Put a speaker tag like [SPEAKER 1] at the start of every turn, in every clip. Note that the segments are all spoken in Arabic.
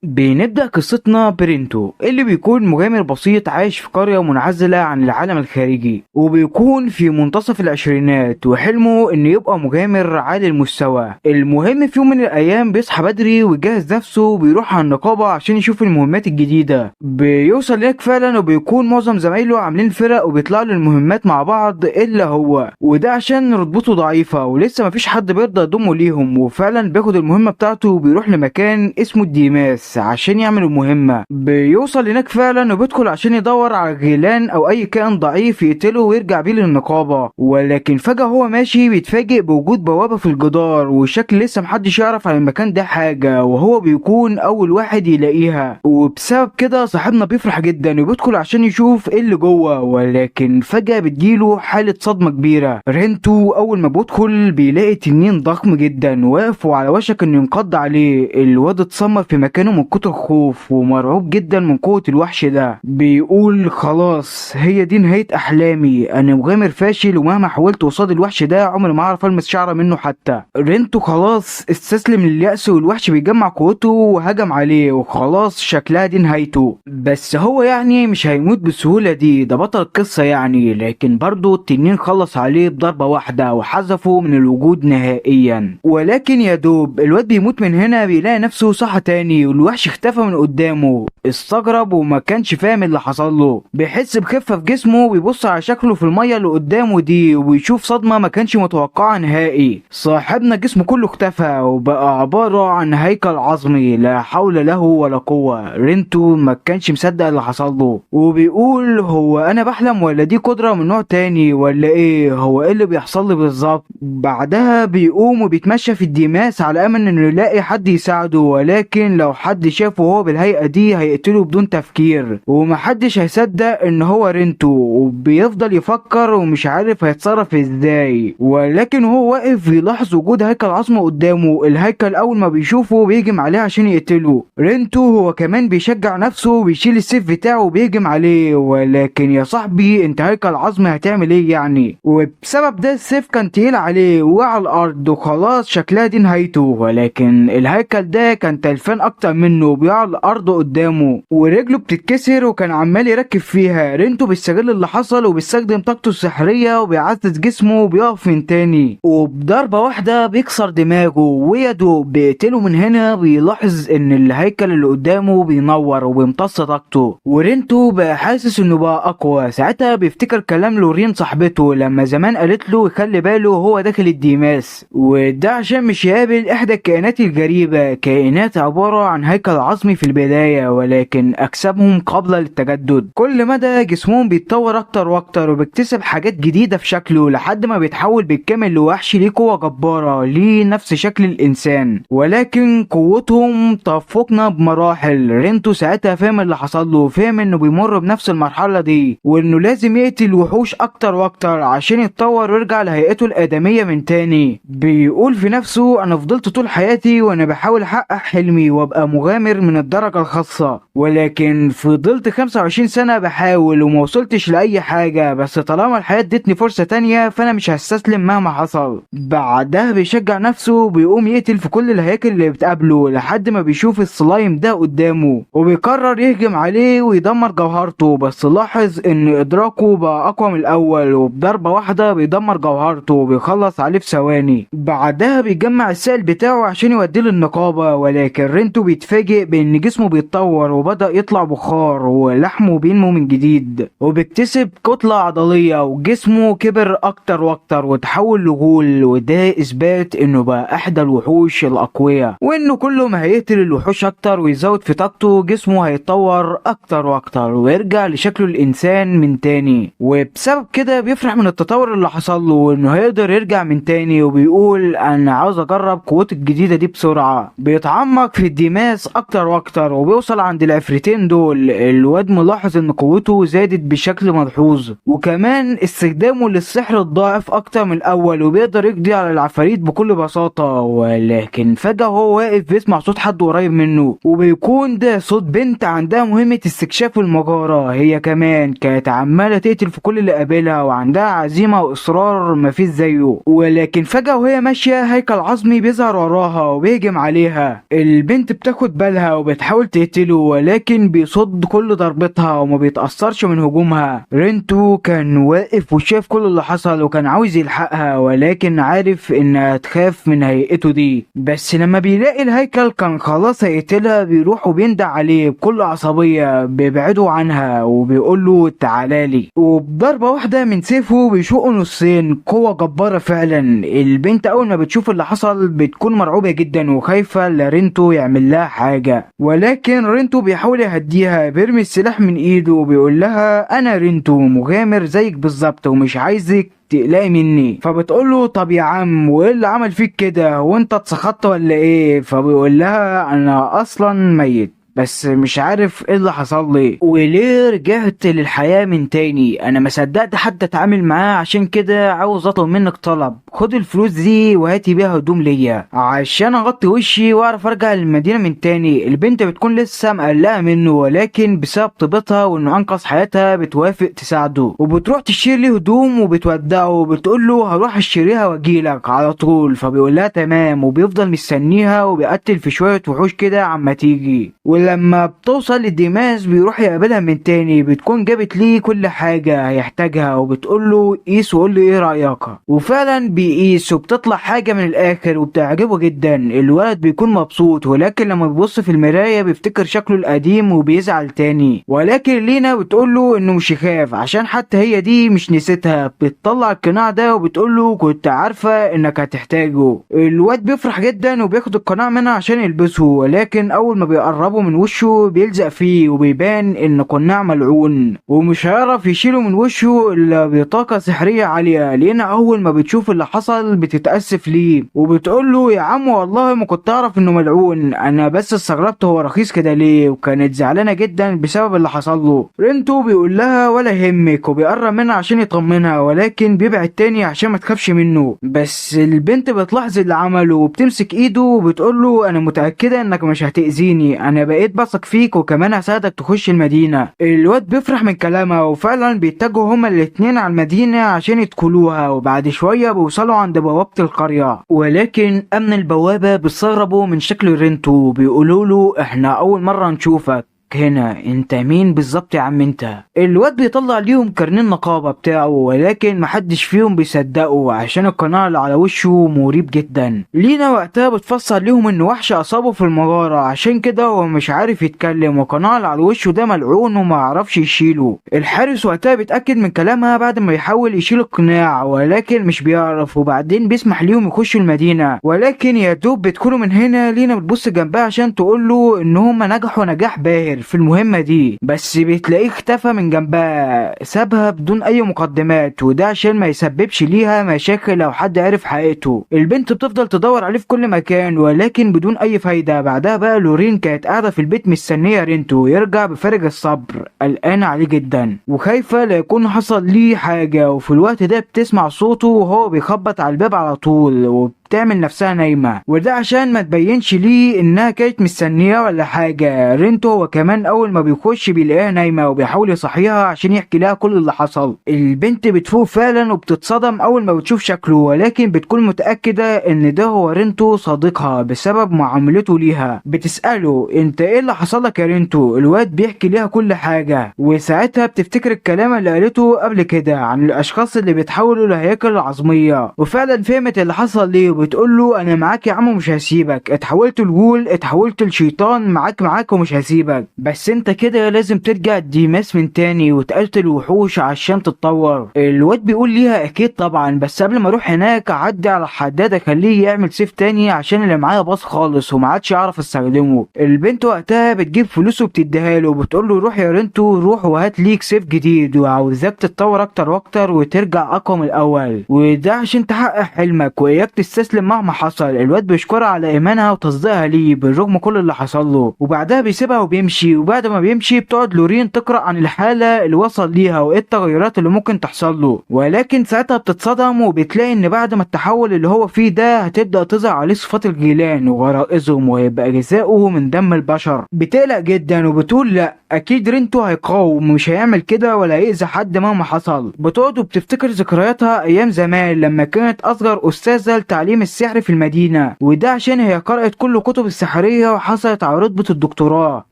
[SPEAKER 1] بنبدأ قصتنا برينتو اللي بيكون مغامر بسيط عايش في قرية منعزلة عن العالم الخارجي، وبيكون في منتصف العشرينات وحلمه انه يبقى مغامر عالي المستوى. المهم في يوم من الايام بيصحى بدري ويجهز نفسه وبيروح على النقابة عشان يشوف المهمات الجديدة. بيوصل هناك فعلا وبيكون معظم زمايله عاملين فرق وبيطلعوا للمهمات مع بعض الا هو، وده عشان رتبته ضعيفة ولسه مفيش حد بيرضى يضمه ليهم. وفعلا بياخد المهمة بتاعته وبيروح لمكان اسمه الديماس عشان يعمل المهمة. بيوصل هناك فعلا وبيدخل عشان يدور على غيلان او اي كائن ضعيف يقتله ويرجع بيه للنقابة، ولكن فجأة هو ماشي بيتفاجئ بوجود بوابة في الجدار وشكل لسه محدش يعرف عن المكان ده حاجة، وهو بيكون اول واحد يلاقيها. وبسبب كده صاحبنا بيفرح جدا وبيدخل عشان يشوف ايه اللي جوه، ولكن فجأة بتجيله حالة صدمة كبيرة. رينتو اول ما بيدخل بيلاقي تنين ضخم جدا واقف وعلى وشك انه ينقض عليه. الواد اتصمم في مكانه من كتر الخوف ومرعوب جدا من قوة الوحش ده. بيقول خلاص هي دي نهاية احلامي، انا مغامر فاشل ومهما حاولت قصاد الوحش ده عمري ما اعرف المس شعره منه حتى. رينتو خلاص استسلم لليأس والوحش بيجمع قوته وهجم عليه، وخلاص شكلها دي نهايته. بس هو يعني مش هيموت بالسهولة دي، ده بطل القصة يعني. لكن برضه التنين خلص عليه بضربة واحدة وحذفه من الوجود نهائيا. ولكن يا دوب الواد بيموت من هنا بيلاقي نفسه صحى تاني والوحش اختفى من قدامه. استغرب وما كانش فاهم اللي حصل له. بيحس بخفة في جسمه وبيبص على شكله في المية اللي قدامه دي وبيشوف صدمة ما كانش متوقعها نهائي. صاحبنا جسمه كله اختفى وبقى عبارة عن هيكل عظمي لا حول له ولا قوة. رينتو ما كانش مصدق اللي حصل له وبيقول هو انا بحلم ولا دي قدرة من نوع تاني ولا ايه؟ هو ايه اللي بيحصل لي بالظبط؟ بعدها بيقوم وبيتمشى في الديماس على امل انه يلاقي حد يساعده، ولكن لو حد شافه هو بالهيئة دي هيقتله بدون تفكير ومحدش هيصدق ان هو رينتو. وبيفضل يفكر ومش عارف هيتصرف ازاي، ولكن هو واقف بيلاحظ وجود هيكل عظمه قدامه. الهيكل اول ما بيشوفه بيهجم عليه عشان يقتله. رينتو هو كمان بيشجع نفسه وبيشيل السيف بتاعه وبيهجم عليه، ولكن يا صاحبي انت هيكل عظمي هتعمل ايه يعني؟ وبسبب ده السيف كان تقيل عليه وقع على الارض وخلاص شكلها دي نهايته. ولكن الهيكل ده كان تلفان اكتر منه بيقع على الارض قدامه ورجله بتتكسر وكان عمال يركب فيها. رينتو بيستغل اللي حصل وبيستخدم طاقته السحريه وبيعزز جسمه وبيقف من تاني وبضربه واحده بيكسر دماغه ويده بيقتله. من هنا بيلاحظ ان الهيكل اللي قدامه بينور وبيمتص طاقته، ورينتو بقى حاسس انه بقى اقوى. ساعتها بيفتكر كلام لورين صاحبته لما زمان قالت له يخلي باله وهو داخل الديماس، وده عشان مش يقابل احدى الكائنات الغريبه، كائنات عباره عن هيكل عظمي في البدايه ولكن اجسامهم قابله للتجدد. كل مدى جسمهم بيتطور اكتر واكتر وبيكتسب حاجات جديده في شكله لحد ما بيتحول بالكامل لوحش ليه قوه جباره ليه نفس شكل الانسان، ولكن قوتهم تفوقنا بمراحل. رينتو ساعتها فهم اللي حصل له، فهم انه بيمر بنفس المرحله دي وانه لازم يقتل وحوش اكتر واكتر عشان يتطور ويرجع لهيئته الادميه من تاني. بيقول في نفسه انا فضلت طول حياتي وانا بحاول احقق حلمي وابقى مغامر من الدرجه الخاصه، ولكن فضلت 25 سنه بحاول وما وصلتش لاي حاجه، بس طالما الحياه ادتني فرصه تانية فانا مش هستسلم مهما حصل. بعدها بيشجع نفسه وبيقوم يقتل في كل الهياكل اللي بتقابله لحد ما بيشوف السلايم ده قدامه وبيقرر يهجم عليه ويدمر جوهرته. بس لاحظ ان ادراكه بقى اقوى من الاول وبضربه واحده بيدمر جوهرته وبيخلص عليه في ثواني. بعدها بيجمع السائل بتاعه عشان يوديه للنقابه، ولكن رينتو بيتفاجئ بان جسمه بيتطور وبدا يطلع بخار ولحمه بينمو من جديد وبيكتسب كتله عضليه وجسمه كبر اكتر واكتر وتحول لغول، وده اثبات انه بقى احدى الوحوش الاقوياء وانه كل ما هيقتل الوحوش اكتر ويزود في طاقته جسمه هيتطور اكتر واكتر ويرجع لشكله الانسان من تاني. وبسبب كده بيفرح من التطور اللي حصل له وانه هيقدر يرجع من تاني، وبيقول انا عاوز اجرب قوتي الجديده دي بسرعه. بيتعمق في الديماس اكتر واكتر وبيوصل عند العفريتين دول الواد ملاحظ ان قوته زادت بشكل ملحوظ، وكمان استخدامه للسحر الضعف اكتر من الاول وبيقدر يقضي على العفاريت بكل بساطة. ولكن فجأة وهو واقف بيسمع صوت حد قريب منه، وبيكون ده صوت بنت عندها مهمة استكشاف المغارة. هي كمان كانت عمالة تقتل في كل اللي قابلها وعندها عزيمة واصرار مفيش زيه. ولكن فجأة وهي ماشية هيكل عظمي بيظهر وراها وبيهجم عليها. البنت بتاخد بالها وبتحاول تقتله ولكن بيصد كل ضربتها وما بيتأثرش من هجومها. رينتو كان واقف وشاف كل اللي حصل وكان عاوز يلحقها، ولكن عارف انها تخاف من هيئته دي. بس لما بيلاقي الهيكل كان خلاص هيقتلها بيروح وبيندع عليه بكل عصبية بيبعده عنها وبيقوله تعالالي، وبضربة واحدة من سيفه بيشقه نصين. قوة جبارة فعلا. البنت اول ما بتشوف اللي حصل بتكون مرعوبة جدا وخايفة لرينتو يعمل لها حاجة، ولكن رينتو بيحاول يهديها، بيرمي السلاح من ايده وبيقول لها انا رينتو مغامر زيك بالظبط ومش عايزك تقلقي مني. فبتقوله طب يا عم وايه اللي عمل فيك كده وانت اتسخطت ولا ايه؟ فبيقول لها انا اصلا ميت بس مش عارف ايه اللي حصل لي وليه رجعت للحياة من تاني. انا ما صدقت حد اتعامل معاه، عشان كده عاوز اطلب منك طلب. خد الفلوس دي وهاتي بيها هدوم ليا عشان اغطي وشي واعرف ارجع للمدينة من تاني. البنت بتكون لسه مقلقة منه، ولكن بسبب طيبتها وانه انقذ حياتها بتوافق تساعده وبتروح تشتري ليه هدوم وبتودعه وبتقول له هروح اشتريها واجيلك على طول. فبيقول لها تمام وبيفضل مستنيها وبيقتل في شوية وحوش كده عما تيجي. ولما بتوصل للديماس بيروح يقابلها من تاني، بتكون جابت ليه كل حاجة هيحتاجها وبتقول له قيس وقول لي ايه رأيك. وفعلا بيقيس وبتطلع حاجة من الاخر وبتعجبه جدا. الولد بيكون مبسوط، ولكن لما بيبص في المراية بيفتكر شكله القديم وبيزعل تاني. ولكن لينا بتقول له انه مش يخاف عشان حتى هي دي مش نسيتها. بتطلع القناع ده وبتقول له كنت عارفة انك هتحتاجه. الواد بيفرح جدا وبياخد القناع منها عشان يلبسه، ولكن اول ما بيقربه من وشه بيلزق فيه وبيبان ان قناع ملعون ومش هيعرف يشيله من وشه الا بطاقة سحرية عالية. لينا اول ما بتشوف اللي حصل بتتأسف ليه وبتقول له يا عم والله ما كنت اعرف انه ملعون، انا بس استغربت هو رخيص كده ليه. وكانت زعلانة جدا بسبب اللي حصل له. رينتو بيقول لها ولا يهمك وبيقرب منها عشان يطمنها، ولكن بيبعد تاني عشان ما تخافش منه. بس البنت بتلاحظ اللي عمله وبتمسك ايده وبتقول له انا متأكدة انك مش هتأذيني، انا بقيت بثق فيك وكمان هساعدك تخش المدينة. الواد بيفرح من كلامها وفعلا بيتجهوا هما الاتنين على المدينة عشان يدخلوها. وبعد شوية بيوصلوا عند بوابة القرية، ولكن امن البوابة بيستغربوا من شكل رينتو. بيقولوا له احنا اول مرة نشوفك هنا، انت مين بالظبط يا عم انت؟ الواد بيطلع ليهم كارنيه النقابه بتاعه، ولكن محدش فيهم بيصدقه عشان القناع اللي على وشه مريب جدا. لينا وقتها بتفسر ليهم ان وحش اصابه في المغاره عشان كده هو مش عارف يتكلم، والقناع اللي على وشه ده ملعون وما يعرفش يشيله. الحارس وقتها بيتاكد من كلامها بعد ما يحاول يشيل القناع ولكن مش بيعرف، وبعدين بيسمح ليهم يخشوا المدينه. ولكن يا دوب بيدخلوا من هنا لينا بتبص جنبها عشان تقول له ان هم نجحوا نجاح باهر في المهمة دي، بس بتلاقيه اختفى من جنبها سابها بدون اي مقدمات، وده عشان ما يسببش ليها مشاكل لو حد عرف حقيقته. البنت بتفضل تدور عليه في كل مكان ولكن بدون اي فايدة. بعدها بقى لورين كانت قاعدة في البيت مستنية رينتو يرجع بفارغ الصبر، قلقانة عليه جدا وخايفة لا يكون حصل ليه حاجة. وفي الوقت ده بتسمع صوته وهو بيخبط على الباب على طول تعمل نفسها نايمة، وده عشان ما تبينش ليه انها كانت مستنية ولا حاجة. رينتو هو كمان اول ما بيخش بيلاقيها نايمة وبيحاول يصحيها عشان يحكي لها كل اللي حصل. البنت بتفوق فعلا وبتتصدم اول ما بتشوف شكله، ولكن بتكون متأكدة ان ده هو رينتو صديقها بسبب معاملته ليها. بتسأله انت ايه اللي حصل لك يا رينتو؟ الواد بيحكي ليها كل حاجة، وساعتها بتفتكر الكلام اللي قالته قبل كده عن الاشخاص اللي بيتحولوا لهياكل العظمية، وفعلا فهمت اللي حصل ليه. وبتقول له انا معاك يا عم مش هسيبك، اتحولت لغول اتحولت لشيطان، معاك ومش هسيبك، بس انت كده لازم ترجع ديماس من تاني وتقتل وحوش عشان تتطور. الواد بيقول ليها اكيد طبعا، بس قبل ما اروح هناك اعدي على الحداد اخليه يعمل سيف تاني عشان اللي معايا باظ خالص وما عادش يعرف استخدمه. البنت وقتها بتجيب فلوسه وبتديها له وبتقول له روح يا رينتو روح وهات ليك سيف جديد، وعاوزاك تتطور اكتر واكتر وترجع اقوى من الاول، وده عشان تحقق حلمك واياك تستسلم بتستسلم مهما حصل. الواد بيشكرها على ايمانها وتصديقها ليه بالرغم كل اللي حصل له، وبعدها بيسيبها وبيمشي. وبعد ما بيمشي بتقعد لورين تقرا عن الحاله اللي وصل ليها وايه التغيرات اللي ممكن تحصل له، ولكن ساعتها بتتصدم وبتلاقي ان بعد ما التحول اللي هو فيه ده هتبدا تظهر عليه صفات الجيلان وغرائزهم وهيبقى غذاؤه من دم البشر. بتقلق جدا وبتقول لا اكيد رينتو هيقاوم ومش هيعمل كده ولا هيأذي حد مهما حصل. بتقعد وبتفتكر ذكرياتها ايام زمان لما كانت اصغر استاذه لتعليم السحر في المدينه، وده عشان هي قرأت كل كتب السحريه وحصلت على رتبه الدكتوراه.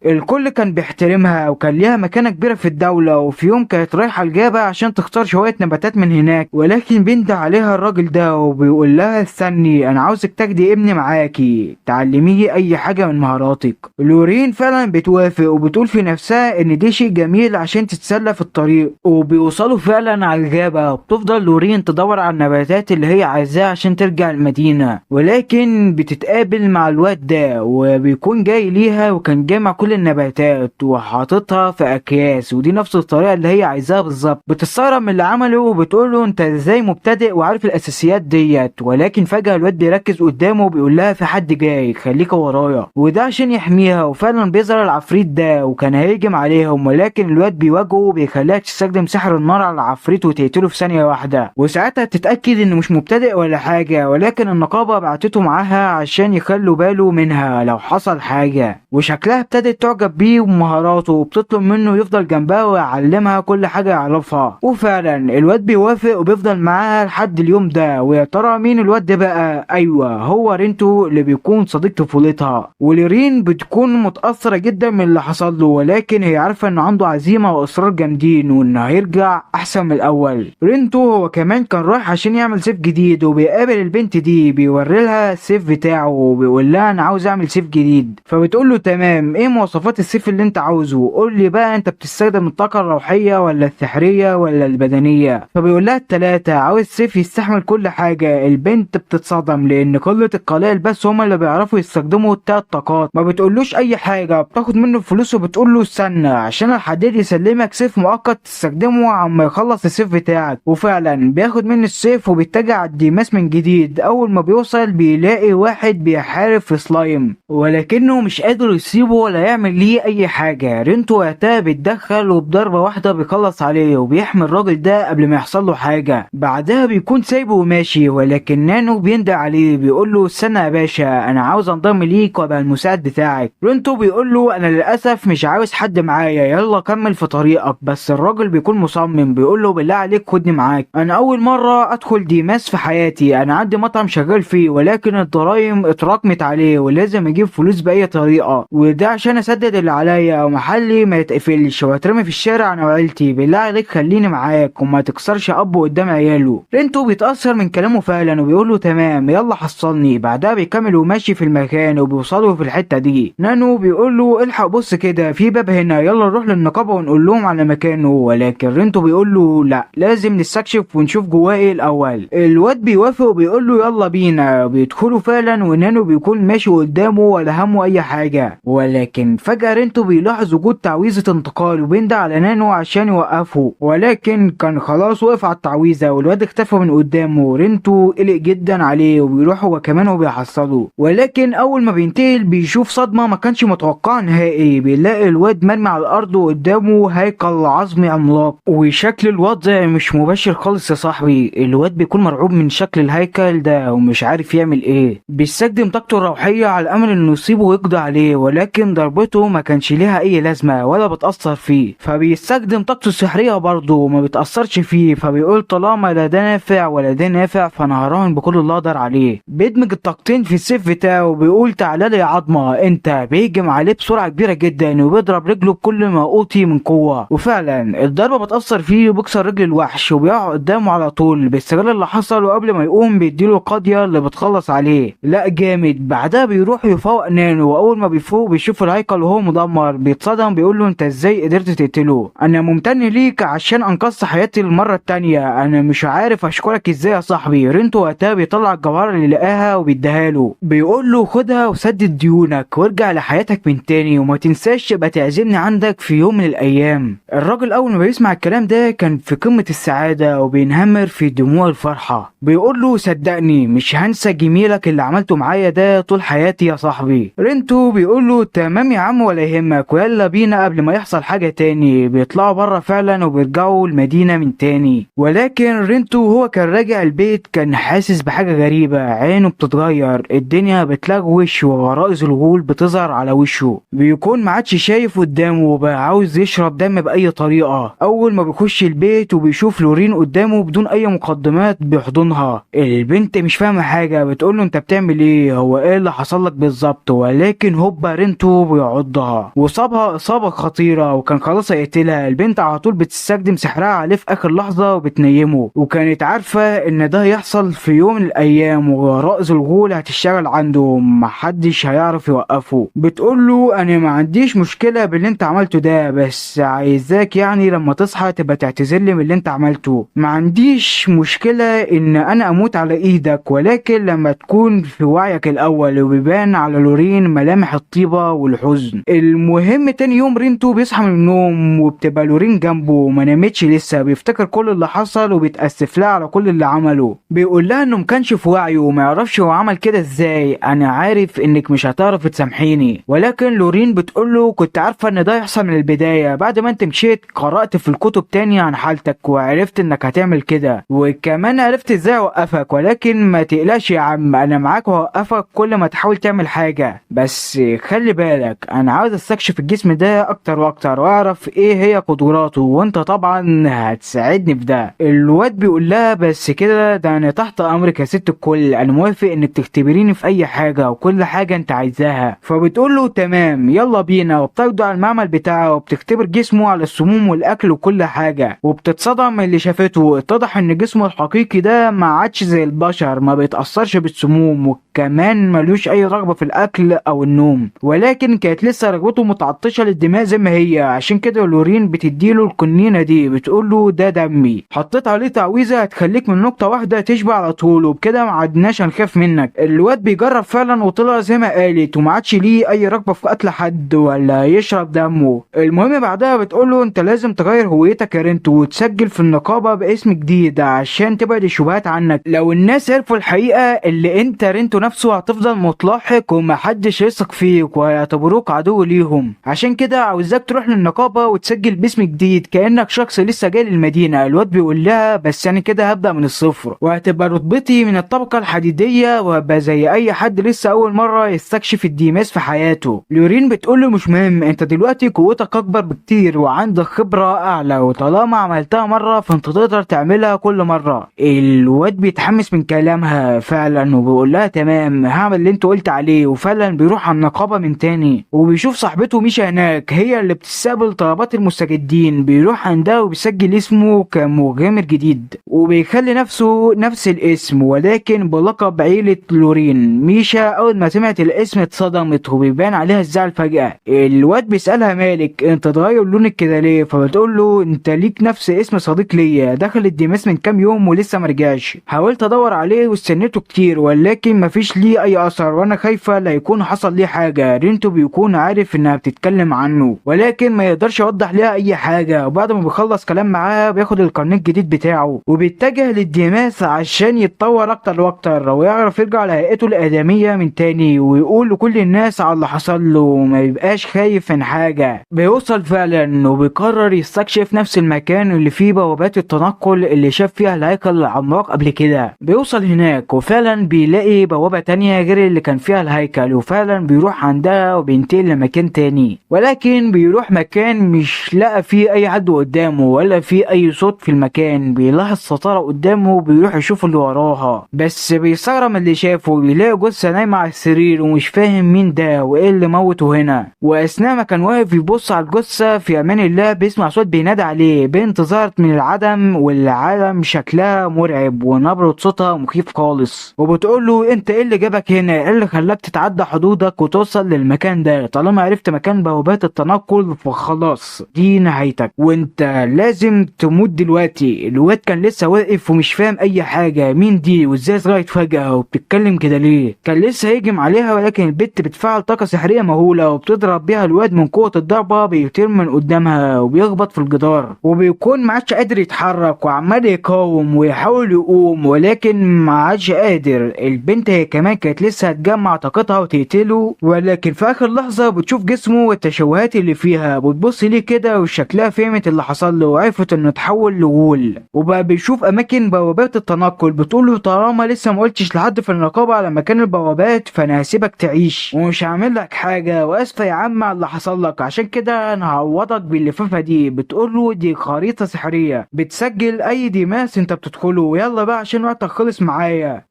[SPEAKER 1] الكل كان بيحترمها وكان ليها مكانه كبيره في الدوله. وفي يوم كانت رايحه الغابه عشان تختار شويه نباتات من هناك، ولكن بينده عليها الراجل ده وبيقول لها استني انا عاوزك تاخدي ابني معاكي تعلميه اي حاجه من مهاراتك. لورين فعلا بتوافق وبتقول في نفسها ان دي شيء جميل عشان تتسلى في الطريق. وبيوصلوا فعلا على الغابه وبتفضل لورين تدور على النباتات اللي هي عايزاها عشان ترجع المدينه، ولكن بتتقابل مع الواد ده وبيكون جاي ليها وكان جامع كل النباتات وحاططها في اكياس، ودي نفس الطريقه اللي هي عايزاها بالظبط. بتستغرب من اللي عمله وبتقول له انت ازاي مبتدئ وعارف الاساسيات ديت، ولكن فجاه الواد بيركز قدامه وبيقول لها في حد جاي خليك ورايا، وده عشان يحميها. وفعلا بيظهر العفريت ده وكان هيهجم عليهم، ولكن الواد بيواجهه وبيخليها تستخدم سحر النار على العفريت وتقتله في ثانيه واحده. وساعتها تتاكد انه مش مبتدئ ولا حاجه، ولكن النقابه بعتته معاها عشان يخلوا باله منها لو حصل حاجه. وشكلها ابتدت تعجب بيه ومهاراته وبتطلب منه يفضل جنبها ويعلمها كل حاجه يعرفها. وفعلا الواد بيوافق وبيفضل معاها لحد اليوم ده. ويا ترى مين الواد ده بقى؟ ايوه هو رينتو اللي بيكون صديق طفولتها. وليرين بتكون متاثره جدا من اللي حصل له، ولكن هي عارفه انه عنده عزيمه واصرار جامدين وانه هيرجع احسن من الاول. رينتو هو كمان كان رايح عشان يعمل سيف جديد وبيقابل البنت دي بيوري لها السيف بتاعه وبيقول لها انا عاوز اعمل سيف جديد. فبتقول له تمام ايه مواصفات السيف اللي انت عاوزه؟ قول لي بقى انت بتستخدم الطاقه الروحيه ولا السحريه ولا البدنيه؟ فبيقول لها الثلاثه. عاوز سيف يستحمل كل حاجه. البنت بتتصدم لان قله القلائل بس هما اللي بيعرفوا يستخدموا التلات طاقات. ما بتقولوش اي حاجه، بتاخد منه الفلوس وبتقول له استنى عشان الحديد يسلمك سيف مؤقت تستخدمه عما يخلص السيف بتاعك. وفعلا بياخد منه السيف وبيتجه على الديماس من جديد. اول ما بيوصل بيلاقي واحد بيحارب في سلايم ولكنه مش قادر يسيبه ولا يعمل ليه اي حاجه. رينتو وقتها بيتدخل وبضربه واحده بيخلص عليه وبيحمي الراجل ده قبل ما يحصل له حاجه. بعدها بيكون سايبه وماشي، ولكن نانو بيندى عليه بيقول له استنى يا باشا انا عاوز انضم ليك وابقى المساعد بتاعك. رينتو بيقول له انا للاسف مش عاوز حد معايا، يلا كمل في طريقك. بس الراجل بيكون مصمم بيقول له بالله عليك خدني معاك، انا اول مره ادخل ديماس في حياتي، انا عندي مطعم شغال فيه ولكن الضرايب اتراكمت عليه ولازم اجيب فلوس باي طريقه، وده عشان اسدد اللي عليا ومحلي ما يتقفلش واترمي في الشارع انا وعيلتي. بالله عليك خليني معاك وما تكسرش ابه قدام عياله. رينتو بيتاثر من كلامه فعلا وبيقول له تمام يلا حصلني. بعدها بيكمل وماشي في المكان وبيوصلوا في الحته دي. نانو بيقول له الحق بص كده في باب هنا، يلا نروح للنقابه ونقول لهم على مكانه. ولكن رينتو بيقول له لا لازم نستكشف ونشوف جواه ايه الاول. الواد بيوافق وبيقول له يلا بينا. بيدخلوا فعلا ونانو بيكون ماشي قدامه ولا همه اي حاجه، ولكن فجاه رينتو بيلاحظ وجود تعويذه انتقال وبيندى على نانو عشان يوقفه، ولكن كان خلاص وقف على التعويذه والواد اختفى من قدامه. رينتو قلق جدا عليه وبيروح هو كمان وبيحصله، ولكن اول ما بينتقل بيشوف صدمه ما كانش متوقعها نهائي. بيلاقي الواد مرمي على الارض وقدامه هيكل عظمي عملاق وشكل الوضع مش مباشر خالص يا صاحبي. الواد بيكون مرعوب من شكل الهيكل ده ومش عارف يعمل ايه. بيستخدم طاقته الروحيه على امل انه يصيبه ويقضي عليه، ولكن ضربته ما كانش ليها اي لازمه ولا بتاثر فيه. فبيستخدم طاقته السحريه برضه وما بتاثرش فيه. فبيقول طالما لا ده نافع ولا ده نافع فانا هراهن بكل اللي اقدر عليه. بيدمج الطاقتين في السيف بتاعه وبيقول تعالى لي يا عظمه انت. بيهجم عليه بسرعه كبيره جدا وبيضرب رجله بكل ما اوتي من قوه، وفعلا الضربه بتاثر فيه وبيكسر رجل الوحش وبيقع قدامه على طول. بيستغل اللي حصل وقبل ما يقوم بيديله القاضيه اللي بتخلص عليه. لا جامد. بعدها بيروح يفوق نانو، واول ما بيفوق بيشوف الهيكل وهو مدمر. بيتصدم بيقول له انت ازاي قدرت تقتله؟ انا ممتن ليك عشان انقذت حياتي المره التانيه، انا مش عارف اشكرك ازاي يا صاحبي. رينتو وقتها بيطلع الجوهره اللي لقاها وبيديها له، بيقول له خدها وسدد ديونك وارجع لحياتك من تاني وما تنساش تبقى تعزمني عندك في يوم من الايام. الراجل اول ما بيسمع الكلام ده كان في قمه السعاده وبينهمر في دموع الفرحه. بيقول له صدقني تاني، مش هنسى جميلك اللي عملته معايا ده طول حياتي يا صاحبي. رينتو بيقول له تمام يا عم ولا يهمك ويلا بينا قبل ما يحصل حاجة تاني. بيطلعوا بره فعلا وبيرجعوا المدينة من تاني، ولكن رينتو وهو كان راجع البيت كان حاسس بحاجة غريبة. عينه بتتغير، الدنيا بتلغوش وغرائز الغول بتظهر على وشه. بيكون معادش شايف قدامه وبقى عاوز يشرب دم بأي طريقة. أول ما بيخش البيت وبيشوف لورين قدامه بدون أي مقدمات بيحضنها. البنت مش فاهمة حاجة، بتقوله انت بتعمل ايه، هو ايه اللي حصل لك بالظبط، ولكن هوبا رينتو بيعضها وصابها إصابة خطيرة وكان خلاص هيقتلها. البنت على طول بتستخدم سحرها عليه في آخر لحظة وبتنيمه، وكانت عارفة ان ده هيحصل في يوم من الأيام وغرائز الغول هتشتغل عنده محدش هيعرف يوقفه. بتقوله انا ما عنديش مشكلة باللي انت عملته ده، بس عايزاك يعني لما تصحى تبقى تعتذرلي من اللي انت عملته. ما عنديش مشكلة ان انا اموت على ايدك، ولكن لما تكون في وعيك الاول وبيبان على لورين ملامح الطيبة والحزن. المهم تاني يوم رينتو بيصحى من النوم وبتبقى لورين جنبه ما نامتش لسه. بيفتكر كل اللي حصل وبيتأسف لها على كل اللي عمله. بيقول لها انه مكانش في وعيه وما يعرفش هو عمل كده ازاي. انا عارف انك مش هتعرف تسامحيني، ولكن لورين بتقوله كنت عارفة ان ده يحصل من البداية. بعد ما انت مشيت قرأت في الكتب تاني عن حالتك وعرفت انك هتعمل كده، وكمان عرفت ازاي اوقفك. ولكن ما تقلقش يا عم، انا معاك وهوقفك كل ما تحاول تعمل حاجة، بس خلي بالك انا عاوز استكشف الجسم ده اكتر واكتر واعرف ايه هي قدراته، وانت طبعا هتساعدني في ده. الواد بيقول لها بس كده ده انا تحت امرك يا ست الكل، انا موافق انك تختبريني في اي حاجة وكل حاجة انت عايزاها. فبتقول له تمام يلا بينا، وبتاخده على المعمل بتاعه وبتختبر جسمه على السموم والاكل وكل حاجة. وبتتصدم من اللي شافته، اتضح ان جسمه الحقيقي ده ما عادش زي البشر، ما بيتأثرش بالسموم وكمان ملوش اي رغبة في الاكل او النوم، ولكن كانت لسه رغبته متعطشة للدماء زي ما هي. عشان كده لورين بتديله القنينة دي، بتقوله ده دمي، حطيت عليه تعويذة هتخليك من نقطة واحدة تشبع على طول، وبكده ما عدناش هنخاف منك. الواد بيجرب فعلا وطلع زي ما قالت، وما عادش ليه اي رغبة في قتل حد ولا يشرب دمه. المهم بعدها بتقوله انت لازم تغير هويتك يا رينتو وتسجل في النقابة باسم جديد عشان تبعد الشبهات عنك. لو الناس عرفوا الحقيقة اللي انت رينتو نفسه هتفضل متلاحق ومحدش يثق فيك وهيعتبروك عدو ليهم. عشان كده عاوزاك تروح للنقابة وتسجل باسم جديد كأنك شخص لسه جاي للمدينة. الواد بيقول لها بس يعني كده هبدأ من الصفر وهتبقى رتبتي من الطبقة الحديدية وهبقى زي اي حد لسه اول مرة يستكشف الديماس في حياته. لورين بتقوله مش مهم، انت دلوقتي قوتك اكبر بكتير وعندك خبرة اعلى، وطالما عملتها مرة فانت تقدر تعملها كل مرة. الواد بيتحمس من كلامها فعلا وبيقول لها تمام هعمل اللي انت قلت عليه. وفعلا بيروح على النقابة من تاني وبيشوف صاحبته ميشا هناك هي اللي بتستقبل طلبات المستجدين. بيروح عندها وبيسجل اسمه كمغامر جديد وبيخلي نفسه نفس الاسم ولكن بلقب عيلة لورين. ميشا اول ما سمعت الاسم اتصدمت وبيبان عليها الزعل فجأة. الواد بيسألها مالك انت اتغير لونك كده ليه، فبتقول له انت ليك نفس اسم صديق ليا دخل الديماس من كام يوم ولسه مرجعش، حاولت ادور عليه واستنيته كتير ولكن مفيش ليه اي اثر وانا خايفة لا يكون حصل ليه حاجة. رينتو بيكون عارف انها بتتكلم عنه ولكن ما يقدرش يوضح ليها اي حاجة. وبعد ما بيخلص كلام معاها بياخد القرن الجديد بتاعه وبيتجه للديماس عشان يتطور اكتر واكتر ويعرف يرجع لهيئته الادمية من تاني ويقول لكل الناس على اللي حصل له وما يبقاش خايف من حاجة. بيوصل فعلا وبيقرر يستكشف نفس المكان اللي فيه بوابات التنقل اللي شاف فيها الهيكل العملاق قبل كده. بيوصل هناك وفعلا بيلاقي بوابة تانية غير اللي كان فيها الهيكل، وفعلا بيروح عندها وبينتقل لمكان تاني، ولكن بيروح مكان مش لقى فيه اي حد قدامه ولا فيه اي صوت في المكان. بيلاحظ ستارة قدامه وبيروح يشوف اللي وراها، بس بيستغرب من اللي شافه. بيلاقي جثة نايمة على السرير ومش فاهم مين ده وايه اللي موته هنا. واثناء ما كان واقف يبص على الجثة في امان الله بيسمع صوت بينادي عليه. بنت ظهرت من العدم والعالم شكلها مرعب ونبرة صوتها مخيف خالص وبتقول له انت ايه اللي جابك هنا، ايه اللي خلاك تتعدى حدودك وتوصل للمكان ده، طالما عرفت مكان بوابات التنقل فخلاص دي نهايتك وانت لازم تموت دلوقتي. الواد كان لسه واقف ومش فاهم اي حاجة، مين دي وازاي صغيرت فجأة وبتتكلم كده ليه. كان لسه هيجم عليها ولكن البت بتفعل طاقة سحرية مهولة وبتضرب بيها الواد. من قوة الضربة بيطير من قدامها وبيخبط في الجدار وبيكون معادش قادر يتحرك وعمال يقاوم ويحاول يقوم ولكن وما عادش قادر. البنت هي كمان كانت لسه هتجمع طاقتها وتقتله، ولكن في اخر لحظة بتشوف جسمه والتشوهات اللي فيها، بتبص ليه كده وشكلها فهمت اللي حصل له وعرفت انه اتحول لغول. وبقى بيشوف اماكن بوابات التنقل، بتقوله طالما لسه ما قلتش لحد في النقابة على مكان البوابات فانا هسيبك تعيش ومش هعمل لك حاجة، واسفة يا عم على اللي حصل لك، عشان كده انا هعوضك باللفافة دي. بتقوله دي خريطة سحرية بتسجل اي ديماس انت بتدخله، يلا بقى عشان وقتك خلص معايا.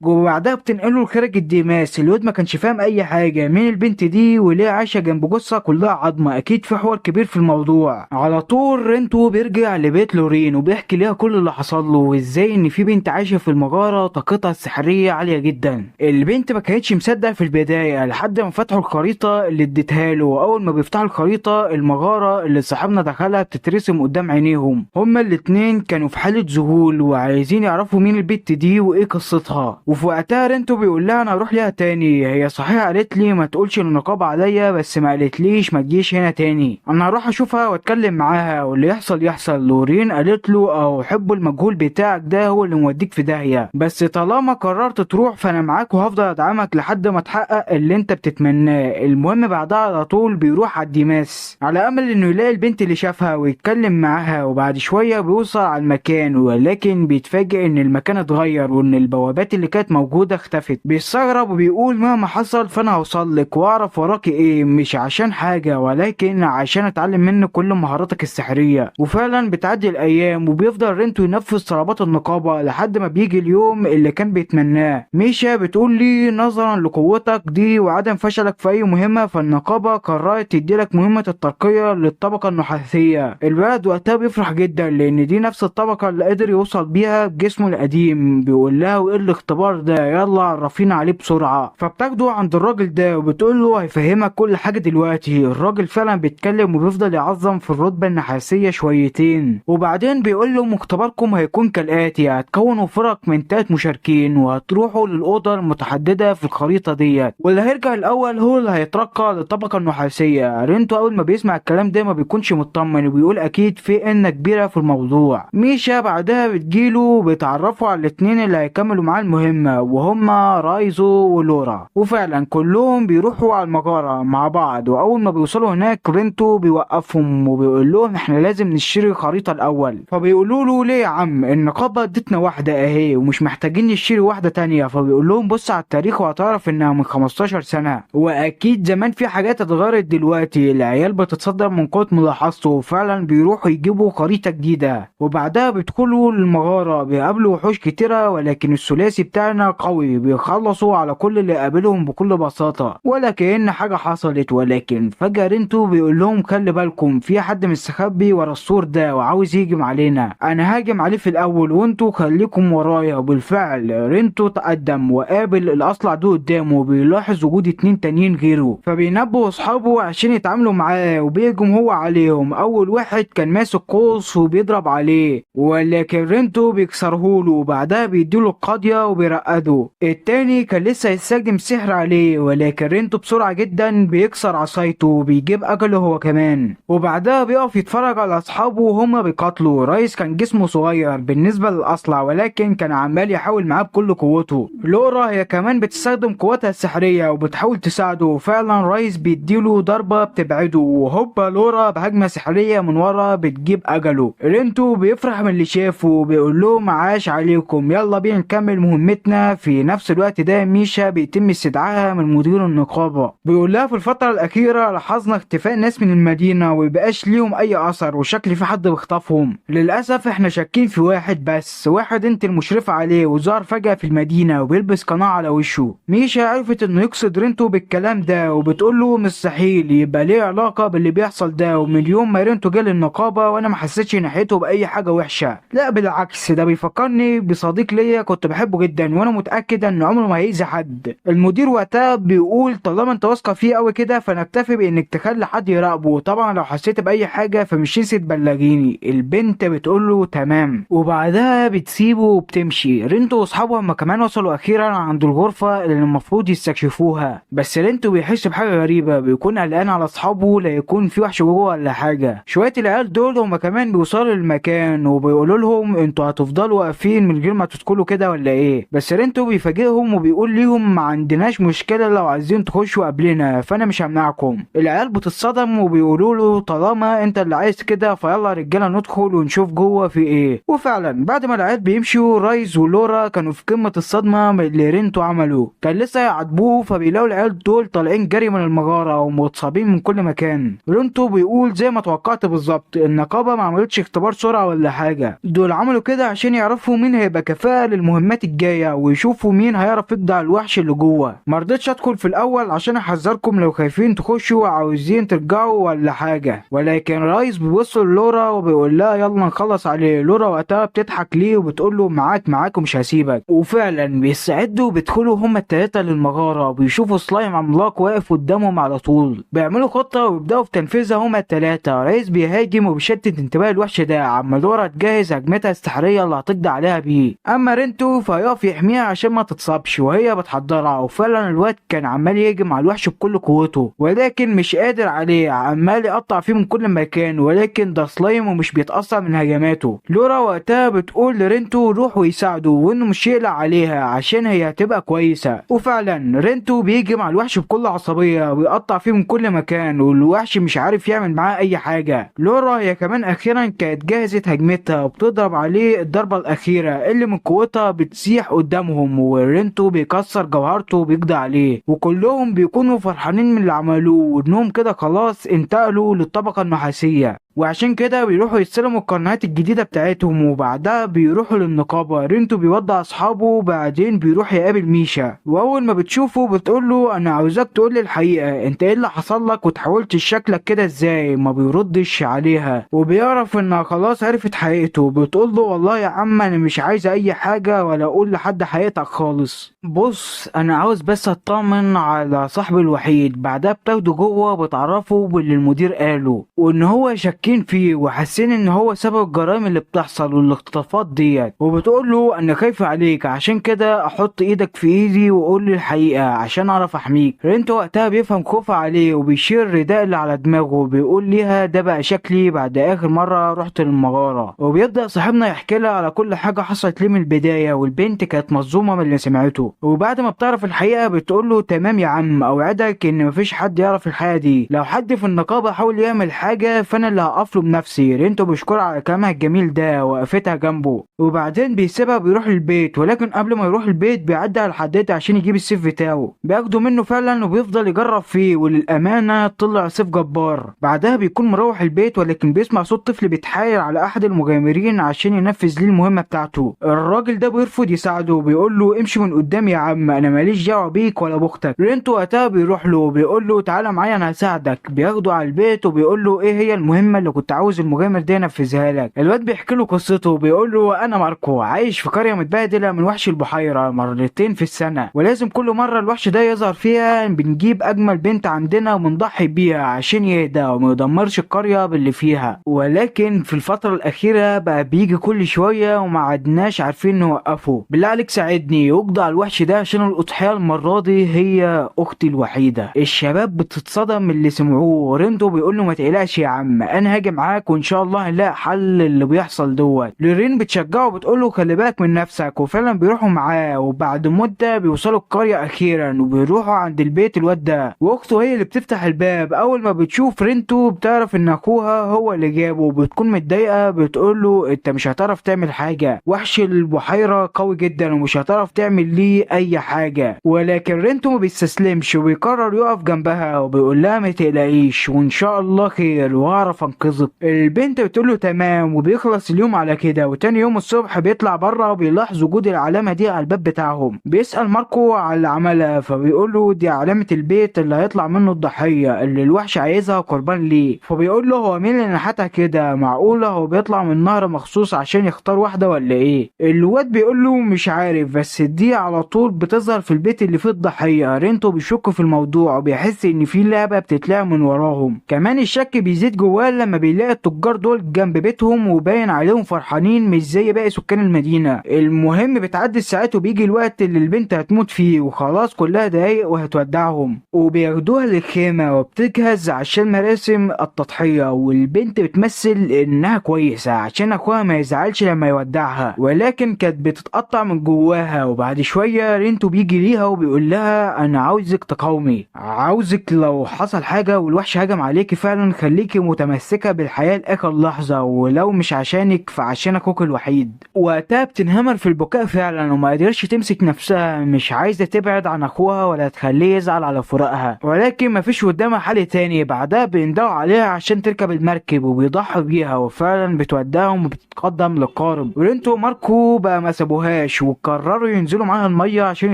[SPEAKER 1] وبعدها بتنقله لخارج الديماس. الواد ما كانش فاهم اي حاجة، مين البنت دي وليه عايشة جنب جثة كلها عظمة، اكيد في حوار كبير في الموضوع. على طول رينتو بيرجع لبيت لورين وبيحكي ليها كل اللي حصل له، وازاي ان في بنت عايشة في المغارة طاقتها السحرية عالية جدا. البنت ما كانتش مصدق في البداية لحد ما فتحوا الخريطة اللي اديتها له. اول ما بيفتحوا الخريطة المغارة اللي صاحبنا دخلها بتترسم قدام عينيهم. هما الاتنين كانوا في حالة ذهول وعايزين يعرفوا مين البنت دي وايه قصتها. وفي وقتها رينتو بيقول لها انا هروح ليها تاني، هي صحيح قالت لي ما تقولش النقابة عليا بس ما قالتليش ما تجيش هنا تاني، انا هروح اشوفها واتكلم معاها واللي يحصل يحصل. لورين قالت له او حب المجهول بتاعك ده هو اللي موديك في داهية، بس طالما قررت تروح فانا معاك وهفضل ادعمك لحد ما تحقق اللي انت بتتمناه. المهم بعدها على طول بيروح على الديماس على امل انه يلاقي البنت اللي شافها ويتكلم معاها، وبعد شوية بيوصل على المكان ولكن بيتفاجئ ان المكان اتغير وان البوابات اللي كانت موجودة اختفت. بيستغرب وبيقول مهما حصل فانا هوصل لك واعرف وراكي ايه، مش عشان حاجة ولكن عشان اتعلم منك كل مهاراتك السحرية. وفعلا بتعدي الايام وبيفضل رينتو ينفذ طلبات النقابة لحد ما بيجي اليوم اللي كان بيتمناه. ميشا بتقول لي نظرا لقوتك دي وعدم فشلك في اي مهمة فالنقابة قررت تديلك مهمة الترقية للطبقة النحاسية. الولد وقتها بيفرح جدا لان دي نفس الطبقة اللي قدر يوصل بيها بجسمه القديم. بيقول لها وايه الاختبار ده، يلا عرفينا عليه بسرعة. فبتاخده عند الراجل ده وبتقول له هيفهمك كل حاجة دلوقتي. الراجل فعلا بيتكلم وبيفضل يعظم في الرتبة النحاسية شويتين، وبعدين بيقول له اختباركم هيكون كالآتي، هتكونوا فرق من 3 مشاركين وهتروحوا للأوضة المتحددة في الخريطة ديت، واللي هيرجع الأول هو اللي هيترقى للطبقة النحاسية. رينتو أول ما بيسمع الكلام ده ما بيكونش مطمن وبيقول أكيد في إن كبيرة في الموضوع. ميشا بعدها بتجيله بيتعرفوا على الاتنين اللي هيكملوا معاه المهمة وهما رايزو ولورا، وفعلا كلهم بيروحوا على المغارة مع بعض. وأول ما بيوصلوا هناك رينتو بيوقفهم وبيقول لهم احنا لازم نشتري خريطة الأول. فبيقولوا له ليه يا عم، النقابة ادتنا واحدة اهي ومش محتاجين نشتري واحدة تانية. فبيقول لهم بص على التاريخ وهتعرف انها من 15 سنة، واكيد زمان في حاجات اتغيرت دلوقتي. العيال بتتصدر من قوة ملاحظته وفعلا بيروحوا يجيبوا خريطة جديدة. وبعدها بيدخلوا المغارة بيقابلوا وحوش كتيرة ولكن الثلاثي بتاعنا قوي، بيخلصوا على كل اللي قابلهم بكل بساطة ولا كأن حاجة حصلت. ولكن فجأة رينتو بيقول لهم خلي بالكم في حد مستخبي ورا السور ده وعاوز يهجم علينا، انا هاجم عليه في الاول وانتوا خليكم ورايا. وبالفعل رينتو تقدم وقابل الاصلع ده قدامه وبيلاحظ وجود 2 تانيين غيره، فبينبهوا اصحابه عشان يتعاملوا معاه وبيهجم هو عليهم. اول واحد كان ماسك قوس وبيضرب عليه ولكن رينتو بيكسرهوله وبعدها بيديله القاضية وبيرقده. التاني كان لسه هيستخدم سحر عليه ولكن رينتو بسرعة جدا بيكسر عصايته وبيجيب اجله هو كمان. وبعدها بيقف يتفرج على اصحابه وهما بيقاتلوا. رايس كان جسمه صغير بالنسبة للاصلع ولكن كان عمال يحاول معاه بكل قوته. لورا هي كمان بتستخدم قوتها السحرية وبتحاول تساعده، وفعلا رايس بيديله ضربة بتبعده وهوبا لورا بهجمة سحرية من ورا بتجيب اجله. رينتو بيفرح من اللي شافه وبيقول لهم عاش عليكم، يلا بينا نكمل مهمتنا. في نفس الوقت ده ميشا بيتم استدعائها من مدير النقابة. بيقول لها في الفترة الأخيرة لاحظنا اختفاء ناس من المدينة ومبقاش ليهم أي أثر وشكل في حد بيخطفهم. للأسف احنا شاكين في واحد بس، واحد انت المشرفة عليه وظهر فجأة في المدينة وبيلبس قناع على وشه. ميشا عرفت انه يقصد رينتو بالكلام ده وبتقول له مستحيل يبقى ليه علاقة باللي بيحصل ده، ومن يوم ما رينتو جه للنقابة وانا ما حسيتش ناحيته بأي حاجة وحشة، لا بالعكس ده بيفكرني بصديق ليا كنت بحبه جدا وانا متأكد ان عمره ما هيأذي حد. المدير وقتها بيقول طالما انت واثقة فيه قوي كده فنكتفي بانك تخلي حد يراقبه، طبعا لو حسيت بأي حاجة فمش تنسي تبلغيني. البنت بتقول له تمام وبعدها بتسيبه وبتمشي. رينتو واصحابه هما كمان وصلوا اخيرا عند الغرفة اللي المفروض يستكشفوها، بس رينتو بيحس بحاجة غريبة، بيكون قلقان على اصحابه لا يكون في وحش جوه ولا حاجة. شوية العيال دول هما كمان بيوصلوا للمكان وبيقولوا لهم انتوا هتفضلوا واقفين من غير ما تدخلوا كده ولا ولا ايه؟ بس رينتو بيفاجئهم وبيقول ليهم ما عندناش مشكله لو عايزين تخشوا قبلنا، فانا مش همنعكم. العيال بتتصدم وبيقولوا له طالما انت اللي عايز كده فيلا يا رجاله ندخل ونشوف جوه في ايه. وفعلا بعد ما العيال بيمشوا رايز ولورا كانوا في قمه الصدمه من اللي رينتو عمله، كان لسه يعاتبوه فبيلاقوا العيال دول طالعين جري من المغاره ومتصابين من كل مكان. رينتو بيقول زي ما توقعت بالظبط، النقابه ما عملتش اختبار سرعه ولا حاجه، دول عملوا كده عشان يعرفوا مين هيبقى كفاءه للمهمات الجايه ويشوفوا مين هيعرف يقضي الوحش اللي جوه. مرضتش ادخل في الاول عشان احذركم لو خايفين تخشوا وعاوزين ترجعوا ولا حاجه، ولكن رايز بيبص لورا وبيقول لها يلا نخلص عليه. لورا وقتها بتضحك ليه وبتقول له معاك ومش هسيبك. وفعلا بيستعدوا وبيدخلوا هما التلاته للمغاره وبيشوفوا سلايم عملاق واقف قدامهم على طول، بيعملوا خطه ويبداوا في تنفيذها هما التلاته. رايز بيهاجم وبيشتت انتباه الوحش ده، عما لورا تجهز هجمتها السحريه اللي هتقضي عليها بيه. اما رينتو فهيقف يحميها عشان ما تتصابش وهي بتحضرها. وفعلا الواد كان عمال يهجم على الوحش بكل قوته ولكن مش قادر عليه، عمال يقطع فيه من كل مكان، ولكن ده سلايم ومش بيتأثر من هجماته. لورا وقتها بتقول لرينتو روح ويساعده وانه مش يقلق عليها عشان هي هتبقى كويسه. وفعلا رينتو بيهجم على الوحش بكل عصبيه ويقطع فيه من كل مكان والوحش مش عارف يعمل معاه اي حاجه. لورا هي كمان اخيرا كانت جهزت هجمتها وبتضرب عليه الضربه الاخيره اللي من قوتها بتسيح قدامهم، ورينتو بيكسر جوهرته وبيقضي عليه، وكلهم بيكونوا فرحانين من اللي عملوه وانهم كده خلاص انتقلوا للطبقه النحاسيه. وعشان كده بيروحوا يستلموا القناعات الجديدة بتاعتهم وبعدها بيروحوا للنقابة. رينتو بيودع اصحابه وبعدين بيروح يقابل ميشا، واول ما بتشوفه بتقوله انا عاوزاك تقولي الحقيقة، انت ايه اللي حصل لك وتحولت شكلك كده ازاي؟ ما بيردش عليها وبيعرف انها خلاص عرفت حقيقته. بتقوله والله يا عم انا مش عايزة اي حاجة ولا اقول لحد حقيقتك خالص، بص انا عاوز بس اطمن على صاحبي الوحيد. بعدها بتاخده جوه وبتعرفه باللي المدير قاله وان هو شاكين فيه وحاسين ان هو سبب الجرائم اللي بتحصل والاختطافات ديت. وبتقول له انا خايفه عليك عشان كده احط ايدك في ايدي وقول لي الحقيقه عشان اعرف احميك. رينتو وقتها بيفهم خوفها عليه وبيشير الرداء اللي على دماغه وبيقول ليها ده بقى شكلي بعد اخر مره رحت للمغاره. وبيبدا صاحبنا يحكي لها على كل حاجه حصلت ليه من البدايه، والبنت كانت مصدومه من اللي سمعته. وبعد ما بتعرف الحقيقه بتقول له تمام يا عم، اوعدك ان مفيش حد يعرف الحقيقه دي، لو حد في النقابه حاول يعمل حاجه فانا اللي هقف له بنفسي. رينتو بيشكرها على كلامها الجميل ده وقفتها جنبه، وبعدين بيسيبها وبيروح البيت. ولكن قبل ما يروح البيت بيعدي على الحداد عشان يجيب السيف بتاعه، بياخده منه فعلا وبيفضل يجرب فيه وللامانه طلع سيف جبار. بعدها بيكون مروح البيت ولكن بيسمع صوت طفل بيتحايل على احد المغامرين عشان ينفذ ليه المهمه بتاعته. الراجل ده بيرفض يساعده وبيقول له امشي من قدامي يا عم، انا ماليش دعوه بيك ولا بختك. رينتو وقتها بيروح له وبيقول له تعالى معايا انا هساعدك. بياخده على البيت وبيقول له ايه هي المهمه اللي كنت عاوز المغامر ده ينفذها لك. الواد بيحكي له قصته وبيقول له انا ماركو عايش في قريه متبهدله من وحش البحيره مرتين في السنه، ولازم كل مره الوحش ده يظهر فيها بنجيب اجمل بنت عندنا وبنضحي بيها عشان يهدى وما يدمرش القريه باللي فيها. ولكن في الفتره الاخيره بقى بيجي كل شويه وما عدناش عارفين نوقفه. بالله عليك ساعدني واقضي على الوحش ده عشان الاضحيه المره دي هي اختي الوحيده. الشباب بتتصدم من اللي سمعوه. رينتو بيقول له ما تقلقش يا عم انا هاجي معاك وان شاء الله هنلاقي حل اللي بيحصل دوت. لورين بتشجعه وبتقول له خلي بالك من نفسك، وفعلا بيروحوا معاه. وبعد مده بيوصلوا القريه اخيرا وبيروحوا عند البيت الواد ده، واخته هي اللي بتفتح الباب. اول ما بتشوف رينتو بتعرف ان اخوها هو اللي جابه وبتكون متضايقه. بتقول له انت مش هتعرف تعمل حاجه، وحش البحيره قوي جدا ومش هتعرف تعمل ليه اي حاجه. ولكن رينتو ما بيستسلمش وبيقرر يقف جنبها وبيقول لها ما تقلقيش وان شاء الله خير وهعرف انقذك. البنت بتقول له تمام وبيخلص اليوم على كده. وتاني يوم الصبح بيطلع بره وبيلاحظ وجود العلامه دي على الباب بتاعهم. بيسال ماركو على اللي عملها فبيقول له دي علامه البيت اللي هيطلع منه الضحيه اللي الوحش عايزها قربان ليه. فبيقول له هو مين اللي نحتها كده؟ معقوله هو بيطلع من النهر مخصوص عشان يختار واحده ولا ايه؟ الواد بيقول له مش عارف بس دي على طول بتظهر في البيت اللي فيه الضحيه. رينتو بيشك في الموضوع وبيحس ان في لعبه بتتلعب من وراهم. كمان الشك بيزيد جواه لما بيلاقي التجار دول جنب بيتهم وباين عليهم فرحانين مش زي زي باقي سكان المدينة. المهم بتعدي الساعات وبيجي الوقت اللي البنت هتموت فيه وخلاص كلها دقايق وهتودعهم، وبياخدوها للخيمة وبتجهز عشان مراسم التضحية، والبنت بتمثل انها كويسة عشان اخوها ما يزعلش لما يودعها، ولكن كانت بتتقطع من جواها. وبعد شوية رينتو بيجي ليها وبيقول لها انا عاوزك تقاومي، عاوزك لو حصل حاجة والوحش هجم عليكي فعلا خليكي متمسكة بالحياة لاخر لحظة، ولو مش عشانك فعشان اخوك الوحيد. وقتها بتنهمر في البكاء فعلا وما قدرش تمسك نفسها، مش عايزة تبعد عن اخوها ولا تخليه يزعل على فراقها، ولكن مفيش قدامها حل تاني. بعدها بيندهوا عليها عشان تركب المركب وبيضحوا بيها وفعلا بتودعهم وبتتقدم للقارب. ورينتو وماركو بقى ما سابوهاش وقرروا ينزلوا معاها المية عشان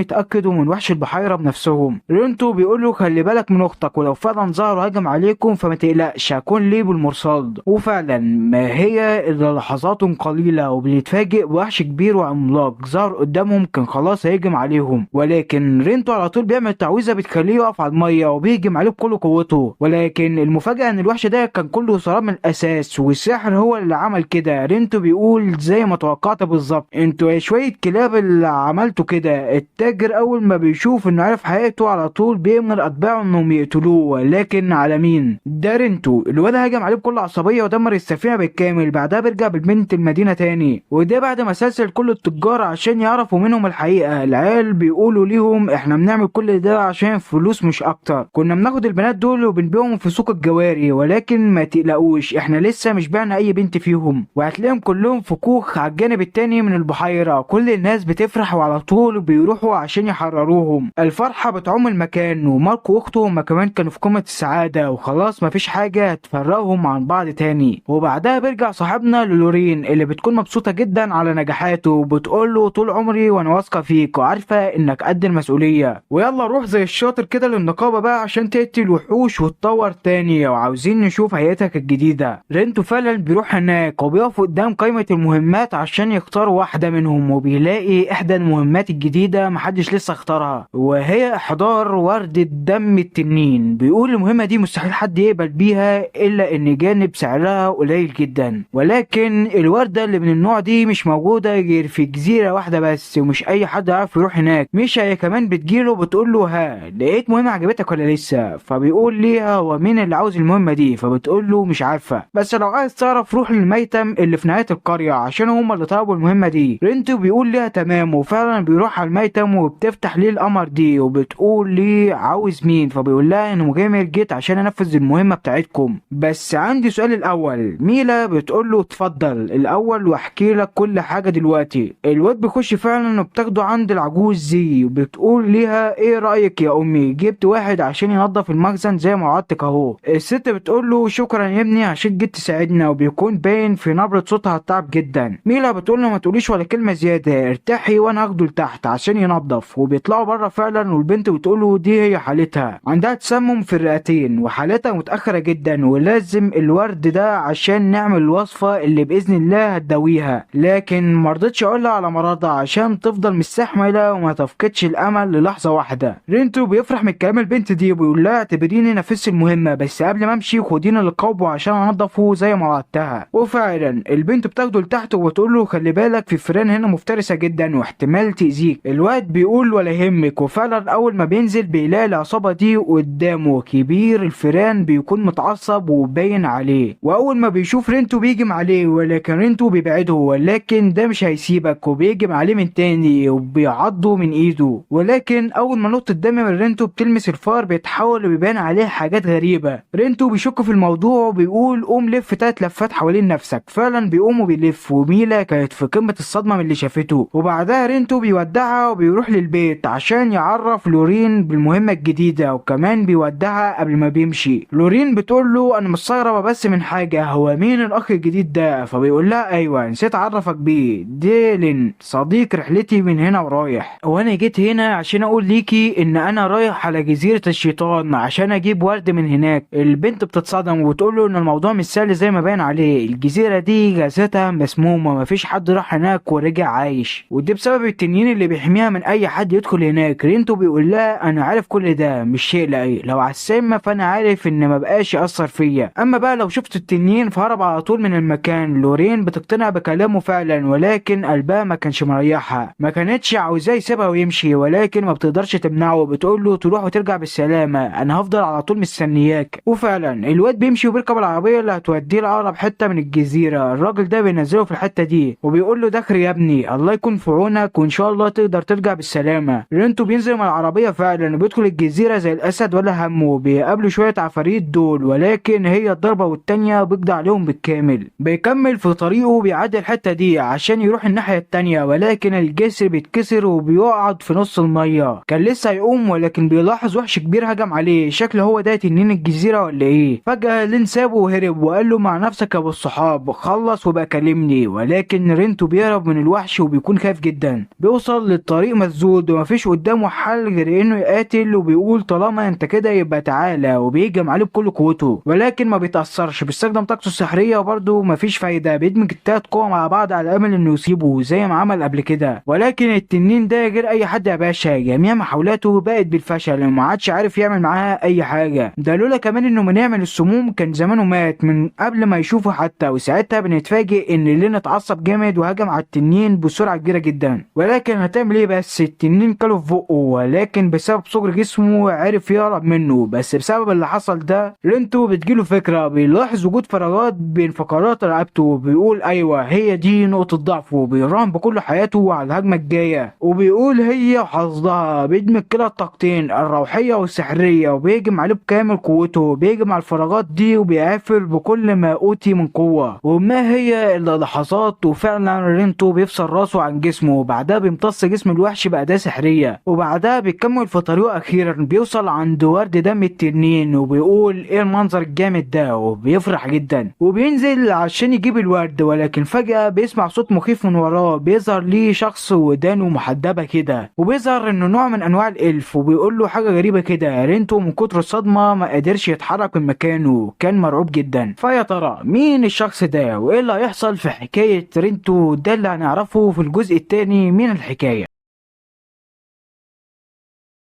[SPEAKER 1] يتأكدوا من وحش البحيرة بنفسهم. رينتو بيقول له خلي بالك من اختك، ولو فعلا ظهر هجم عليكم فما تقلقش هكون ليه بالمرصاد. وفعلا ما هي الا لحظات قليلة وبنتفاجئ بوحش كبير وعملاق ظهر قدامهم كان خلاص هيهجم عليهم، ولكن رينتو على طول بيعمل تعويذة بتخليه يقف على المية وبيهجم عليه بكل قوته. ولكن المفاجأة ان الوحش ده كان كله سراب من الاساس والسحر هو اللي عمل كده. رينتو بيقول زي ما توقعت بالظبط، انتوا شوية كلاب اللي عملتوا كده. التاجر اول ما بيشوف انه عارف حقيقته على طول بيأمر اتباعه انهم يقتلوه، ولكن على مين؟ ده رينتو. الواد هجم عليه بكل عصبية ودمر السفينة بالكامل. بعدها بيرجع بالبنت المدينة تاني، وده بعد ما سلسل كل التجار عشان يعرفوا منهم الحقيقة. العيال بيقولوا ليهم احنا بنعمل كل ده عشان فلوس مش اكتر، كنا بناخد البنات دول وبنبيعهم في سوق الجواري، ولكن ما تقلقوش احنا لسه مش بعنا اي بنت فيهم، وهتلاقيهم كلهم في كوخ على الجانب التاني من البحيرة. كل الناس بتفرح وعلى طول بيروحوا عشان يحرروهم. الفرحة بتعم المكان، وماركو واخته هما كمان كانوا في قمة السعادة وخلاص مفيش حاجة هتفرقهم عن بعض تاني. وبعدها بيرجع صاحبنا للورين اللي بتكون مبسوطة جدا على نجاحاته وبتقول له طول عمري وانا واثقة فيك وعارفة انك قد المسؤولية، ويلا روح زي الشاطر كده للنقابة بقى عشان تقتل الوحوش وتطور تاني، وعاوزين نشوف هيئتك الجديدة. رينتو فعلا بيروح هناك وبيقف قدام قائمة المهمات عشان يختار واحدة منهم، وبيلاقي احدى المهمات الجديدة محدش لسه اختارها وهي احضار وردة دم التنين. بيقول المهمة دي مستحيل حد يقبل بيها الا ان جانب سعرها قليل جدا، ولكن الوردة اللي من النوع دي مش موجودة غير في جزيرة واحدة بس، ومش اي حد عارف يروح هناك. مش هي كمان بتجيله بتقول له ها لقيت مهمة عجبتك ولا لسه؟ فبيقول ليها هو مين اللي عاوز المهمة دي؟ فبتقول له مش عارفة، بس لو عايز تعرف روح للميتم اللي في نهاية القرية عشان هم اللي طلبوا المهمة دي. رينتو بيقول ليها تمام، وفعلا بيروح على الميتم وبتفتح ليه القمر دي وبتقول ليه عاوز مين؟ فبيقول لها ان مغامر جيت عشان انفذ المهمة بتاعتكم، بس عندي سؤال الاول. ميلا بتقول له اتفضل الاول واحكي لك كل حاجة دلوقتي. الواد بيخش فعلا وبتاخده عند العجوز دي وبتقول ليها ايه رأيك يا امي؟ جبت واحد عشان ينظف المخزن زي ما وعدتك اهو. الست بتقول له شكرا يا ابني عشان جيت تساعدنا، وبيكون باين في نبرة صوتها التعب جدا. ميلا بتقول له ما تقوليش ولا كلمة زيادة، ارتاحي وانا هاخده لتحت عشان ينظف. وبيطلعوا بره فعلا، والبنت بتقول له دي هي حالتها، عندها تسمم في الرئتين وحالتها متأخرة جدا ولازم الورد ده عشان نعمل الوصفة اللي بإذن الله هتداويها. لكن مرضتش اقولها على مرضها عشان تفضل مستحملة وما تفقدش الامل للحظة واحدة. رينتو بيفرح من كلام البنت دي وبيقول لها اعتبريني نفذت المهمة، بس قبل ما امشي خديني للقبو عشان انضفه زي ما وعدتها. وفعلا البنت بتاخده لتحت وبتقول له خلي بالك في فيران هنا مفترسة جدا واحتمال تأذيك. الواد بيقول ولا يهمك، وفعلا اول ما بينزل بيلاقي العصابة دي قدامه. كبير الفيران بيكون متعصب وباين عليه، واول ما بيشوف رينتو بيجم عليه، ولكن رينتو بيبعده، ولكن ده مش هيسيبك وبيجم عليه من تاني وبيعضه من ايده. ولكن اول ما نقطة دم من رينتو بتلمس الفار بيتحول وبيبان عليه حاجات غريبة. رينتو بيشك في الموضوع وبيقول قوم لف 3 لفات حوالين نفسك. فعلا بيقوم وبيلف، وميلا كانت في قمة الصدمة من اللي شافته. وبعدها رينتو بيودعها وبيروح للبيت عشان يعرف لورين بالمهمة الجديدة، وكمان بيودعها قبل ما بيمشي. لورين بتقول له انا مستغربة بس من حاجة، هو مين الاخ الجديد ده؟ فبيقول لها ايوه نسيت اعرفك بيه، ديلين صديق رحلتي من هنا ورايح، وانا جيت هنا عشان اقول ليكي ان انا رايح على جزيرة الشيطان عشان اجيب ورد من هناك. البنت بتتصدم وبتقول له ان الموضوع مش سهل زي ما باين عليه، الجزيرة دي غازاتها مسمومة مفيش حد راح هناك ورجع عايش، ودي بسبب التنين اللي بيحميها من اي حد يدخل هناك. رينتو بيقول لها انا عارف كل ده مش شيء لاقي، لو على السامة فانا عارف ان ما بقاش يأثر فيا، اما بقى لو شفت التنين فهرب على طول من المكان. لورين بتقتنع بكلامه قدامه فعلا، ولكن قلبها ما كانش مريحها، ما كانتش عاوزاه يسيبها ويمشي، ولكن ما بتقدرش تمنعه، بتقول له تروح وترجع بالسلامه، انا هفضل على طول مستنياك. وفعلا الواد بيمشي وبيركب العربيه اللي هتوديه لاقرب حته من الجزيره. الراجل ده بينزله في الحته دي وبيقول له دخر يا ابني، الله يكون في عونك وان شاء الله تقدر ترجع بالسلامه. رينتو بينزل من العربيه فعلا وبيدخل الجزيره زي الاسد ولا همه. بيقابلوا شويه عفاريت دول، ولكن هي الضربه والتانيه بيقضي عليهم بالكامل. بيكمل في طريقه وبيعدي الحته دي عشان يروح الناحيه التانيه، ولكن الجسر بيتكسر وبيقعد في نص الميه. كان لسه هيقوم ولكن بيلاحظ وحش كبير هجم عليه، شكله هو ده تنين الجزيره ولا ايه. فجاه لين سابه وهرب وقال له مع نفسك يا ابو الصحاب، خلص وبقى كلمني. ولكن رينتو بيهرب من الوحش وبيكون خايف جدا. بيوصل للطريق مسدود ومفيش قدامه حل غير انه يقاتل، وبيقول طالما انت كده يبقى تعالى، وبيهجم عليه بكل قوته، ولكن ما بيتاثرش. بيستخدم طاقته السحريه وبرضه مفيش فايده. بيدمج التلات قوى مع بعض على امل انه يصيبه زي ما عمل قبل كده، ولكن التنين ده غير اي حد يا باشا. جميع محاولاته بقت بالفشل وما عادش عارف يعمل معاها اي حاجه. ده لولا كمان انه من يعمل السموم كان زمانه مات من قبل ما يشوفه حتى. وساعتها بنتفاجئ ان لين اتعصب جامد وهجم على التنين بسرعه كبيره جدا. ولكن هتعمل ايه بس، التنين كله في بقه، ولكن بسبب صغر جسمه عرف يهرب منه. بس بسبب اللي حصل ده رينتو بتجيله فكره. بيلاحظ وجود فراغات بين فقرات رقبته، بيقول ايوه هي دي نقطه ضعفه. بيراهن بكل حياته على الهجمه الجايه وبيقول هي حظها. بيدمج كلا الطاقتين الروحيه والسحريه وبيهجم عليه بكامل قوته. بيهجم على الفراغات دي وبيعافر بكل ما اوتي من قوه، وما هي الا لحظات وفعلا رينتو بيفصل راسه عن جسمه. وبعدها بيمتص جسم الوحش بأداة سحرية. وبعدها بيكمل في طريقه اخيرا. بيوصل عند ورد دم التنين وبيقول ايه المنظر الجامد ده، وبيفرح جدا وبينزل عشان يجيب الورد. ولكن فجأة بيسمع صوت مخيف من وراه. بيظهر ليه شخص ودانه محدبة كده، وبيظهر انه نوع من انواع الالف. وبيقول له حاجة غريبة كده. رينتو من كتر الصدمة ما قدرش يتحرك من مكانه، كان مرعوب جدا. فيا ترى مين الشخص ده وايه اللي هيحصل في حكاية رينتو؟ ده اللي هنعرفه في الجزء الثاني من الحكاية.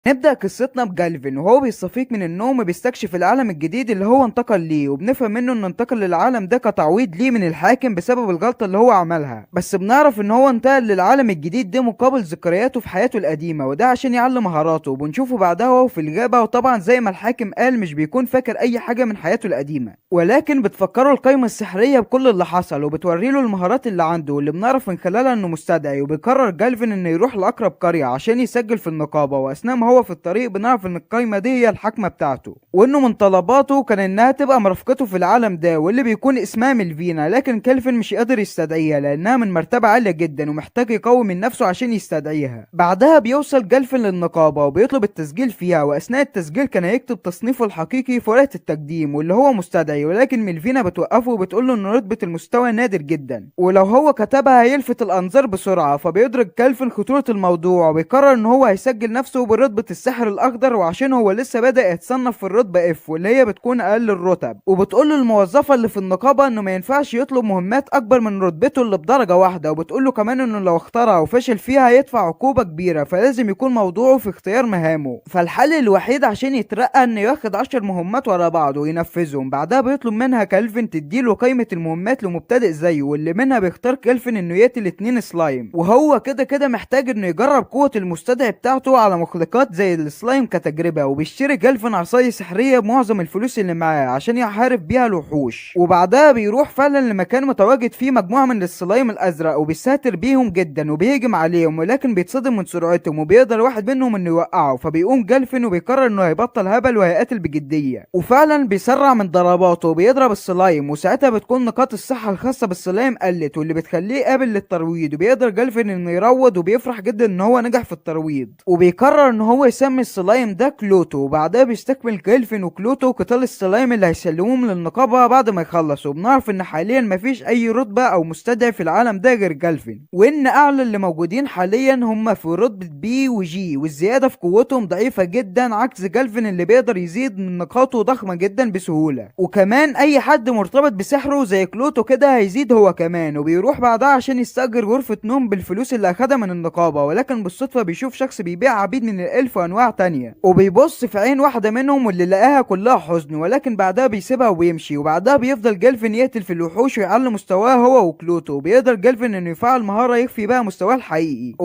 [SPEAKER 2] نبدأ قصتنا بجالفين وهو بيستفيق من النوم وبيستكشف العالم الجديد اللي هو انتقل ليه، وبنفهم منه انه انتقل للعالم ده كتعويض ليه من الحاكم بسبب الغلطة اللي هو عملها. بس بنعرف ان هو انتقل للعالم الجديد ده مقابل ذكرياته في حياته القديمة، وده عشان يعلم مهاراته. وبنشوفه بعدها وهو في الغابة، وطبعا زي ما الحاكم قال مش بيكون فاكر اي حاجة من حياته القديمة، ولكن بتفكره القايمة السحرية بكل اللي حصل وبتوري له المهارات اللي عنده واللي بنعرف من خلالها انه مستدعي. وبيقرر جالفين انه يروح لاقرب قرية عشان يسجل في النقابة. واثناء ما هو في الطريق بنعرف ان القايمة دي هي الحكمة بتاعته، وانه من طلباته كان انها تبقى مرافقته في العالم ده واللي بيكون اسمها ميلفينا. لكن كالفين مش قادر يستدعيها لانها من مرتبة عالية جدا ومحتاج يقوي من نفسه عشان يستدعيها. بعدها بيوصل جالفين للنقابة وبيطلب التسجيل فيها، واثناء التسجيل كان هيكتب تصنيفه الحقيقي في ورقة التقديم واللي هو مستدعي، ولكن ميلفينا بتوقفه وبتقول له ان رتبة المستوى نادر جدا ولو هو كتبها هيلفت الانظار بسرعة. فبيدرك كالفين خطورة الموضوع وبيقرر ان هو هيسجل نفسه برتبة السحر الاخضر، وعشان هو لسه بادئ يتصنف في الرتبة اف واللي هي بتكون اقل الرتب. وبتقول له الموظفة اللي في النقابة انه ما ينفعش يطلب مهمات اكبر من رتبته اللي بدرجة واحدة، وبتقول له كمان انه لو اختارها وفشل فيها هيدفع عقوبة كبيرة، فلازم يكون موضوعه في اختيار مهامه. فالحل الوحيد عشان يترقى انه ياخد 10 مهمات ورا بعض وينفذهم. بعدها بيطلب منها كالفين تديله قائمة المهمات لمبتدئ زيه، واللي منها بيختار كالفين انه يقتل 2 سلايم. وهو كده كده محتاج انه يجرب قوة المستدعي بتاعته على مخلوقات زي السلايم كتجربة. وبيشتري كالفين عصاية سحرية بمعظم الفلوس اللي معاه عشان يحارب بيها الوحوش. وبعدها بيروح فعلا لمكان متواجد فيه مجموعة من السلايم الازرق وبيساتر بيهم جدا وبيهجم عليهم، ولكن بيتصدم من سرعتهم وبيقدر واحد منهم انه يوقعه. فبيقوم كالفين وبيقرر انه هيبطل هبل وهيقاتل بجدية، وفعلا بيسرع من ضرباته وبيضرب السلايم. وساعتها بتكون نقاط الصحة الخاصة بالسلايم قلت واللي بتخليه قابل للترويض، وبيقدر كالفين انه يروض وبيفرح جدا ان هو نجح في الترويض. وبيقرر ان هو يسمي السلايم ده كلوتو. وبعدها بيستكمل كالفين وكلوتو قتال السلايم اللي هيسلموهم للنقابة بعد ما يخلصوا. بنعرف ان حاليا مفيش اي رتبة او مستدعي في العالم ده غير كالفين، وان اعلى اللي موجودين حاليا هم في رتبة بي وجي، والزيادة في قوتهم ضعيفة جدا عكس كالفين اللي بيقدر يزيد من نقاطه ضخمة جدا بسهولة. وكمان اي حد مرتبط بسحره زي كلوتو كده هيزيد هو كمان. وبيروح بعدها عشان يستأجر غرفة نوم بالفلوس اللي اخدها من النقابة، ولكن بالصدفة بيشوف شخص بيبيع عبيد من الالف الف انواع تانية. وبيبص في عين واحدة منهم واللي لقاها كلها حزن، ولكن بعدها بيسيبها ويمشي. وبعدها بيفضل جالفن يقتل في الوحوش ويعلي مستواه هو وكلوتو. وبيقدر جالفن انه يفعل مهارة يخفي بقى مستواه الحقيقي،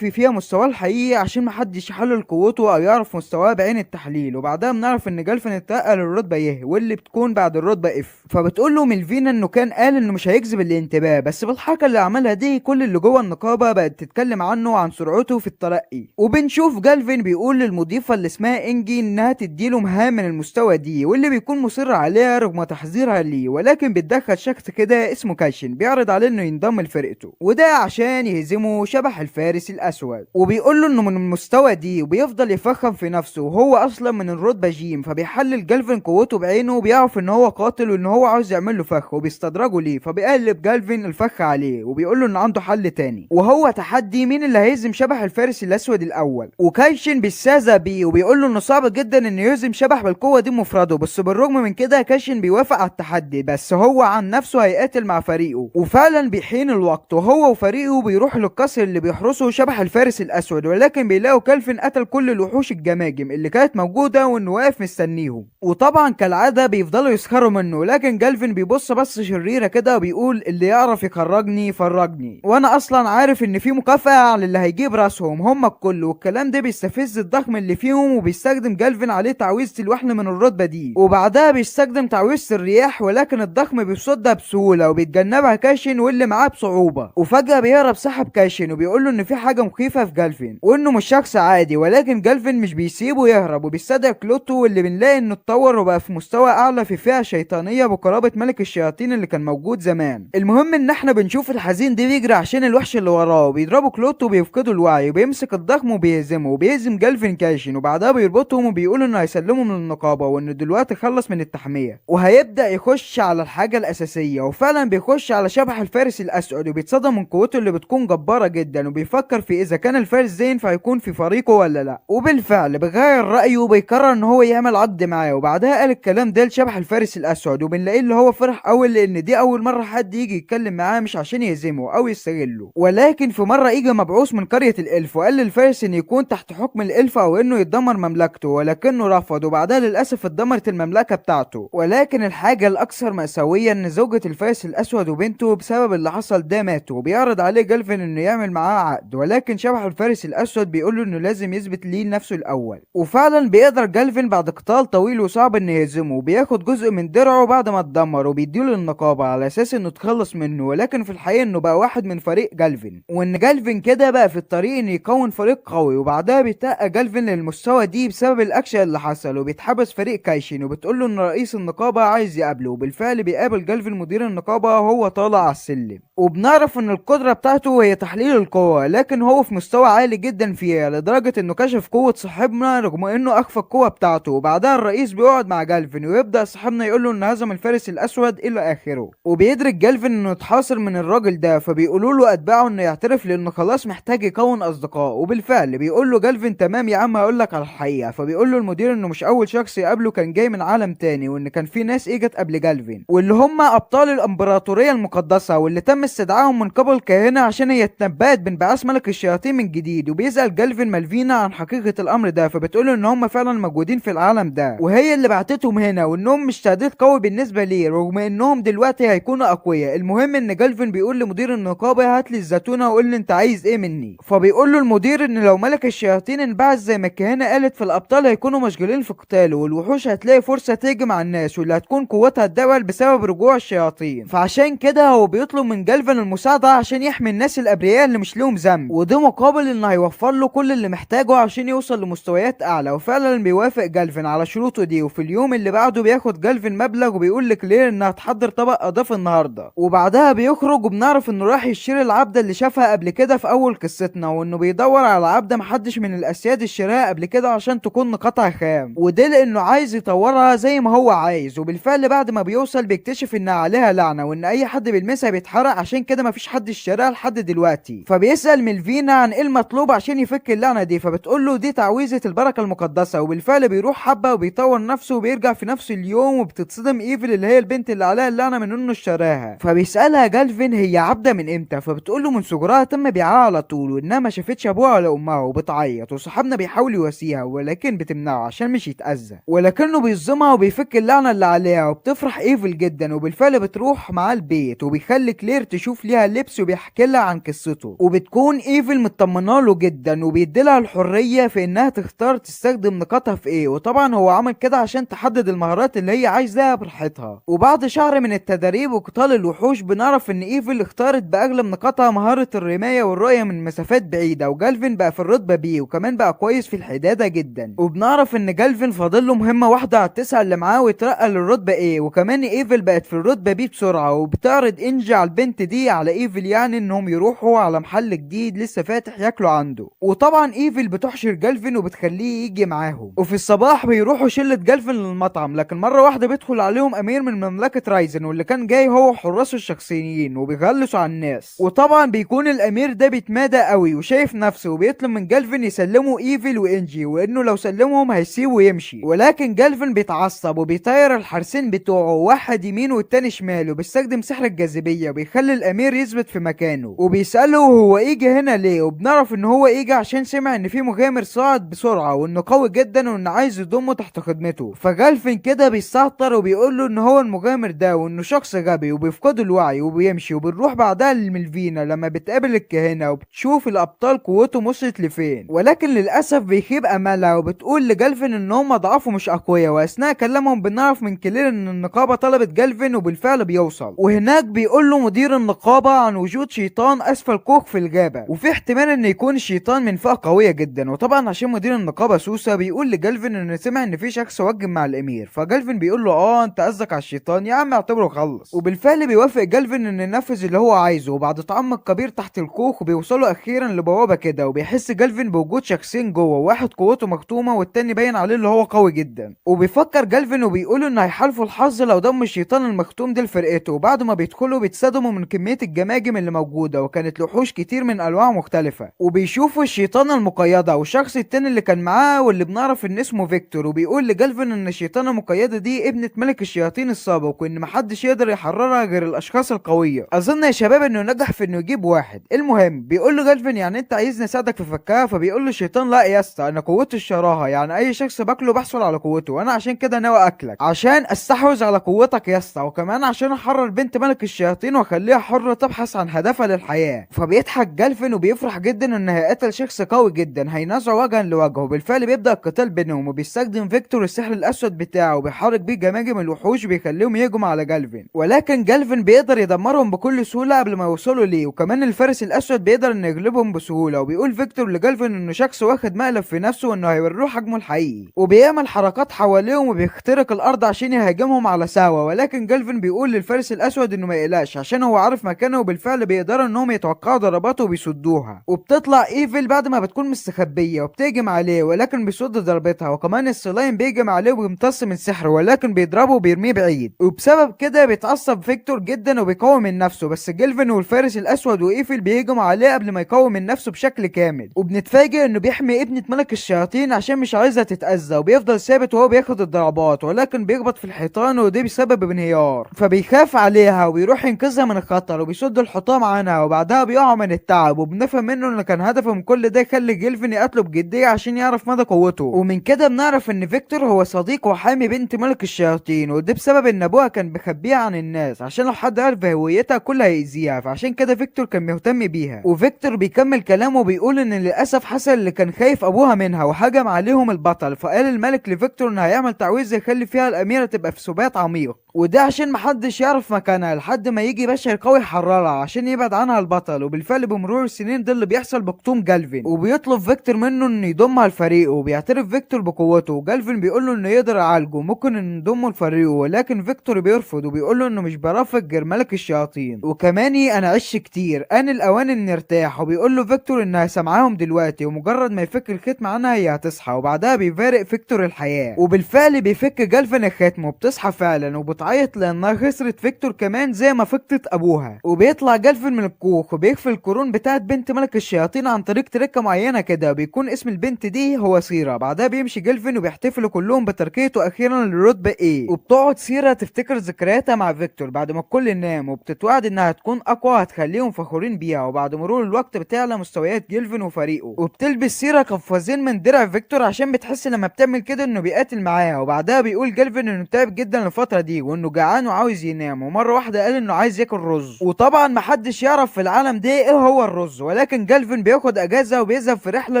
[SPEAKER 2] فيها مستواه الحقيقي عشان محدش يحلل قوته او يعرف مستواه بعين التحليل. وبعدها بنعرف ان جالفن اترقى للرتبة يه، واللي بتكون بعد الرتبة اف. فبتقول له ميلفينا انه كان قال انه مش هيجذب الانتباه، بس بالحركة اللي عملها دي كل اللي جوه النقابة بقت تتكلم عنه وعن سرعته في الترقي. وبنشوف جالفن بيقول للمضيفة اللي اسمها انجي انها تديله مهام من المستوى دي، واللي بيكون مصر عليها رغم تحذيرها ليه. ولكن بيتدخل شخص كده اسمه كاشن بيعرض عليه انه ينضم لفرقته، وده عشان يهزمه شبح الفارس الاسود. وبيقول له انه من المستوى دي، وبيفضل يفخم في نفسه وهو اصلا من الرتبة جيم. فبيحلل جالفن قوته بعينه وبيعرف ان هو قاتل وان هو عاوز يعمل له فخ، وبيستدرجه ليه. فبيقلب جالفن الفخ عليه وبيقول له ان عنده حل تاني، وهو تحدي مين اللي هيهزم شبح الفارس الاسود الاول. وكايشن بيستهزأ بيه وبيقول له انه صعب جدا انه يهزم شبح بالقوه دي مفرده. بس بالرغم من كده كايشن بيوافق على التحدي، بس هو عن نفسه هيقاتل مع فريقه. وفعلا بيحين الوقت وهو وفريقه بيروحوا للقصر اللي بيحرسه شبح الفارس الاسود، ولكن بيلاقوا كالفن قتل كل الوحوش الجماجم اللي كانت موجوده وانه واقف مستنيهم. وطبعا كالعاده بيفضلوا يسخروا منه، لكن جالفن بيبص بس شريره كده وبيقول اللي يعرف يخرجني يفرجني، وانا اصلا عارف ان في مكافأة على اللي هيجيب راسهم هم الكل. والكلام ده بيستفز الضخم اللي فيهم، وبيستخدم جالفن عليه تعويذة الوحل من الرتبة دي. وبعدها بيستخدم تعويذة الرياح، ولكن الضخم بيصدها بسهولة وبيتجنبها كاشن واللي معاه بصعوبة. وفجأة بيهرب سحب كاشن وبيقول له ان في حاجة مخيفة في جالفن وانه مش شخص عادي. ولكن جالفن مش بيسيبه يهرب وبيستدعي كلوتو، واللي بنلاقي انه اتطور وبقى في مستوى اعلى في فئة شيطانية بقرابة ملك الشياطين اللي كان موجود زمان. المهم ان احنا بنشوف الحزين ده بيجري عشان الوحش اللي وراه، وبيضربوا كلوتو وبيفقدوا الوعي، وبيمسك الضخم وبيهزمه وبيهزم جالفن كاشن. وبعدها بيربطهم وبيقولوا انه هيسلمهم للنقابة وانه دلوقتي خلص من التحمية وهيبدأ يخش على الحاجة الأساسية. وفعلا بيخش على شبح الفارس الأسود وبيتصدم من قوته اللي بتكون جبارة جدا، وبيفكر في إذا كان الفارس ده ينفع يكون في فريقه ولا لا. وبالفعل بيغير رأيه وبيقرر ان هو يعمل عقد معاه. وبعدها قال الكلام ده لشبح الفارس الأسود، وبنلاقيه اللي هو فرح قوي لان دي اول مرة حد يجي يتكلم معاه مش عشان يهزمه او يستغله. ولكن في مرة اجى مبعوث من قرية الالف وقال للفارس ان يكون تحت حكم الالف او انه يتدمر مملكته، ولكنه رفض. وبعدها للاسف اتدمرت المملكة بتاعته. ولكن الحاجة الاكثر مأساوية ان زوجة الفارس الاسود وبنته بسبب اللي حصل ده ماتوا. وبيعرض عليه جالفن انه يعمل معاه عقد، ولكن شبح الفارس الاسود بيقول له انه لازم يثبت ليه لنفسه الاول. وفعلا بيقدر جالفن بعد قتال طويل وصعب انه يهزمه، وبياخد جزء من درعه بعد ما اتدمر وبيديله للنقابة على اساس انه تخلص منه. ولكن في الحقيقة انه بقى واحد من فريق جالفن، وان جالفن كده بقى في الطريق انه يكون فريق قوي. وبعدها بيترقى جالفن للمستوى دي بسبب الاكشن اللي حصل، وبيتحبس فريق كايشن وبتقول له ان رئيس النقابة عايز يقابله. وبالفعل بيقابل جالفن مدير النقابة وهو طالع على السلم، وبنعرف ان القدرة بتاعته هي تحليل القوة، لكن هو في مستوى عالي جدا فيها لدرجة انه كشف قوة صاحبنا رغم انه اخفى القوة بتاعته. وبعدها الرئيس بيقعد مع جالفن ويبدأ صاحبنا يقول له ان هزم الفارس الاسود الى اخره. وبيدرك جالفن انه اتحاصر من الراجل ده، فبيقولوا له اتباعه انه يعترف لانه خلاص محتاج يكون اصدقاء. وبالفعل بيقول له جالفن تمام يا عم هقول لك على الحقيقة. فبيقول له المدير انه مش اول شخص يقابله كان جاي من عالم تاني، وان كان في ناس اجت قبل جالفن واللي هم ابطال الامبراطورية المقدسة، واللي تم استدعائهم من قبل كاهنة عشان هي اتنبأت بانبعاث ملك الشياطين من جديد. وبيسأل جالفن مالفينا عن حقيقة الامر ده، فبتقول له ان هم فعلا موجودين في العالم ده وهي اللي بعتتهم هنا، وانهم مش تهديد قوي بالنسبة ليه رغم انهم دلوقتي هيكونوا اقوياء. المهم ان جالفن بيقول لمدير النقابة هات لي الزتونة وقول لي انت عايز ايه مني. فبيقول له المدير ان لو ملك الشياطين انبعث زي ما الكهنة قالت، فالابطال هيكونوا مشغولين في قتاله، والوحوش هتلاقي فرصة تهجم على الناس واللي هتكون قوتها تدول بسبب رجوع الشياطين. فعشان كده هو بيطلب من جالفن المساعدة عشان يحمي الناس الابرياء اللي مش لهم ذنب، وده مقابل انه هيوفر له كل اللي محتاجه عشان يوصل لمستويات اعلى. وفعلا بيوافق جالفن على شروطه دي. وفي اليوم اللي بعده بياخد جالفن مبلغ وبيقول لكلير انها تحضر طبق اضافي النهارده. وبعدها بيخرج وبنعرف انه راح يشتري العبده اللي شافها قبل كده في اول قصتنا، وانه بيدور على عبده محدش من الاسياد اشتراها قبل كده عشان تكون قطع خام، وده لانه عايز يطورها زي ما هو عايز. وبالفعل بعد ما بيوصل بيكتشف انها عليها لعنه وان اي حد بيلمسها بيتحرق، عشان كده مفيش حد اشتراها لحد دلوقتي. فبيسال ميلفينا عن ايه المطلوب عشان يفك اللعنه دي، فبتقول له دي تعويذه البركه المقدسه. وبالفعل بيروح حبه وبيطور نفسه وبيرجع في نفس اليوم، وبتتصدم ايفل اللي هي البنت اللي عليها اللعنه من انه اشتراها. فبيسالها جالفن هي عبده من امتى، فبتقول له من صغرها تم بيعها على طول وانها ما شافتش ابوها ولا امها وبتعيط، وصاحبنا بيحاول يواسيها ولكن بتمنعه عشان مش يتأذى، ولكنه بيظلمها وبيفك اللعنة اللي عليها، وبتفرح ايفل جدا وبالفعل بتروح معاه البيت، وبيخلي كلير تشوف ليها اللبس وبيحكي لها عن قصته، وبتكون ايفل مطمنه له جدا وبيديلها الحرية في انها تختار تستخدم نقاطها في ايه، وطبعا هو عمل كده عشان تحدد المهارات اللي هي عايزاها براحتها. وبعد شهر من التدريب وقتال الوحوش بنعرف ان ايفل اختارت باغلب نقاطها مهارة الرماية والرؤية من مسافات بعيدة، وجالفين بقى في الرتبة بي وكمان بقى كويس في الحدادة جدا. وبنعرف ان جالفين فاضل له مهمة واحدة على التسعة اللي معاه ويترقى للرتبة ايه، وكمان ايفل بقت في الرتبة بي بسرعة، وبتعرض انجي على البنت دي على ايفل يعني انهم يروحوا على محل جديد لسه فاتح ياكلوا عنده. وطبعا ايفل بتحشر جالفين وبتخليه يجي معاهم، وفي الصباح بيروحوا شلة جالفين للمطعم، لكن مرة واحدة بيدخل عليهم امير من مملكة رايزن واللي كان جاي هو حراسه الشخصيين وبيغلسوا على الناس. وطبعا بيكون الامير ده بيتمادى قوي وشايف نفسه، وبيطلب من جالفين يسلموا ايفل وانجي، وانه لو سلمهم هيسيبه ويمشي، ولكن جالفين بيتعصب وبيطير الحارسين بتوعه واحد يمين والتاني شمال، وبيستخدم سحر الجاذبية وبيخلي الامير يثبت في مكانه، وبيسأله هو ايجي هنا ليه، وبنعرف ان هو ايجي عشان سمع ان في مغامر صاعد بسرعة وانه قوي جدا وانه عايز يضمه تحت خدمته. فجالفين كده بيستهتر وبيقول له ان هو المغامر ده وانه شخص غبي وبيفقد الوعي وبيمشي. وبنروح بعدها لملفينا لما بتقابل الكهنة وبتشوف الابطال قوتهم وصلت لفين، ولكن للاسف بيخيب املها وبتقول لجالفين ان هم ضعاف ومش اقوياء. واثناء كلامهم بنعرف من كلير ان النقابة طلبت جالفين وبالفعل بيوصل، وهناك بيقول له مدير النقابة عن وجود شيطان اسفل كوخ في الغابة، وفي احتمال ان يكون الشيطان من فئة قوية جدا. وطبعا عشان مدير النقابة سوسة بيقول لجالفين ان سمع ان في شخص وجم مع الامير، فجالفين بيقول له انت قصدك على الشيطان، يا عم اعتبره خلص. وبالفعل بيوافق جالفين ان ينفذ اللي هو عايزه، وبعد تعمق كبير تحت الكوخ بيوصلوا اخيرا لبوابة كده، وبيحس جالفين بوجود شخصين جوه، واحد قوته مكتومة والتاني باين عليه اللي هو قوي جدا. وبيفكر جالفين وبيقول انه هيحالفوا الحظ لو ضم الشيطان المختوم ده لفرقته، وبعد ما بيدخلوا بيتصدموا من كمية الجماجم اللي موجودة، وكانت وحوش كتير من انواع مختلفة، وبيشوفوا الشيطان المقيدة والشخص التاني اللي كان معاه واللي بنعرف ان اسمه فيكتور، وبيقول لجالفين ان الشيطانة المقيدة دي ابنة ملك الشياطين السابق، وان محدش يقدر يحررها غير الاشخاص القوية. اظن يا شباب انه نجح في انه يجيب واحد. المهم بيقول له جالفين يعني انت عايزني اساعدك في فكها، فبيقول له الشيطان لا يا اسطى، انا قوتي الشراهة، يعني اي شخص باكله بحصل على قوته، وانا عشان كده ناوي اكلك عشان استحوذ على قوتك يا اسطى، وكمان عشان احرر بنت ملك الشياطين واخليها حرة تبحث عن هدفها للحياة. فبيضحك جالفين وبيفرح جدا ان هيقتل شخص قوي جدا هينازعوا وجها لوجه. بالفعل بيبدأ القتال بينهم، وبيستخدم فيكتور السحر الاسود بتاعه وبيحرك بيه جماجم الوحوش وبيخليهم يهجموا على جالفين، ولكن جالفين بيقدر يدمرهم بكل سهولة قبل ما يوصلوا ليه، وكمان الفارس الاسود بيقدر انه يغلبهم بسهولة. وبيقول فيكتور لجالفين انه شخص واخد مقلب في نفسه وانه هيوروه حجمه الحقيقي، وبيعمل حركات حواليهم وبيخترق الارض عشان يهاجمهم على سوا، ولكن جالفين بيقول للفارس الاسود انه ما يقلقش عشان هو عارف مكانه، وبالفعل بيقدروا انهم يتوقعوا ضرباته وبيصدوها. وبتطلع ايفل بعد ما بتكون مستخبية وبتهجم عليه، ولكن بيصد ضربتها، وكمان السلايم بيهجم عليه وبيمتص من سحره ولكن بيضربه وبيرميه بعيد، وبسبب كده بيتعصب فيكتور جدا وبيقاوم من نفسه، بس جالفين والفارس الاسود وايفل بيهجموا عليه قبل ما يقاوم من نفسه بشكل كامل. وبنتفاجئ انه بيحمي ابنة ملك الشياطين عشان مش عايزها تتأذى، وبيفضل ثابت وهو بياخد الضربات، ولكن بيخبط في الحيطان وده بسبب انهيار، فبيخاف عليها وبيروح ينقذها من الخطر وبيصد الحطام عنها، وبعدها بيقع من التعب. وبنفهم منه انه كان هدفه من كل ده يخلي جالفين يقتله بجدية عشان يعرف مدى قوته. ومن كده بنعرف ان فيكتور هو صديق وحامي بنت ملك الشياطين، وده بسبب ان ابوها كان بيخبيها عن الناس عشان لو حد عرف هويتها كلها هيأذيها، فعشان كده فيكتور كان مهتم بيها. وفيكتور بيكمل كلامه وبيقول ان للاسف حصل اللي كان خايف ابوها منها وهجم عليهم البطل، فقال الملك لفيكتور انه هيعمل تعويذه يخلي فيها الاميره تبقى في سبات عميق، وده عشان محدش يعرف مكانها لحد ما يجي بشر قوي يحررها عشان يبعد عنها البطل. وبالفعل بمرور السنين ده اللي بيحصل بقتوم جالفين، وبيطلب فيكتور منه انه يضمها لفريقه، وبيعترف فيكتور بقوته، وجالفين بيقول له انه يقدر يعالجه ممكن انه يضمه لفريقه، ولكن فيكتور بيرفض وبيقول له انه مش برافق غير ملك الشياطين، وكماني انا عشت كتير ان الاوان ان نرتاح. وبيقول له فيكتور انها سامعاهم دلوقتي، ومجرد ما يفك الختم عنها هي هتصحى، وبعدها بيفارق فيكتور الحياة. وبالفعل بيفك جالفين الختم وبتصحى فعلا، وبتعيط لانها خسرت فيكتور كمان زي ما فقدت ابوها. وبيطلع جالفين من الكوخ وبيخفي القرون بتاعت بنت ملك الشياطين عن طريق تركه معينه كده، بيكون اسم البنت دي هو سيرا. بعدها بيمشي جالفين وبيحتفلوا كلهم بترقيته اخيرا للرتبه ايه. وبتقعد سيرا تفتكر ذكرياتها مع فيكتور بعد ما الكل نام، وبتتوعد انها تكون اقوى هتخليهم فخورين بيها. وبعد مرور الوقت بتعلى مستويات جالفين وفريقه، وبتلبس سيرا قفازين من درع فيكتور عشان بتحس لما بتعمل كده انه بيقاتل معاها. وبعدها بيقول جالفين انه تعب جدا الفتره دي وانه جعان وعاوز ينام، ومره واحده قال انه عايز ياكل رز. وطبعا محدش يعرف في العالم ده ايه هو الرز، ولكن جالفين بياخد اجازه وبيذهب في رحله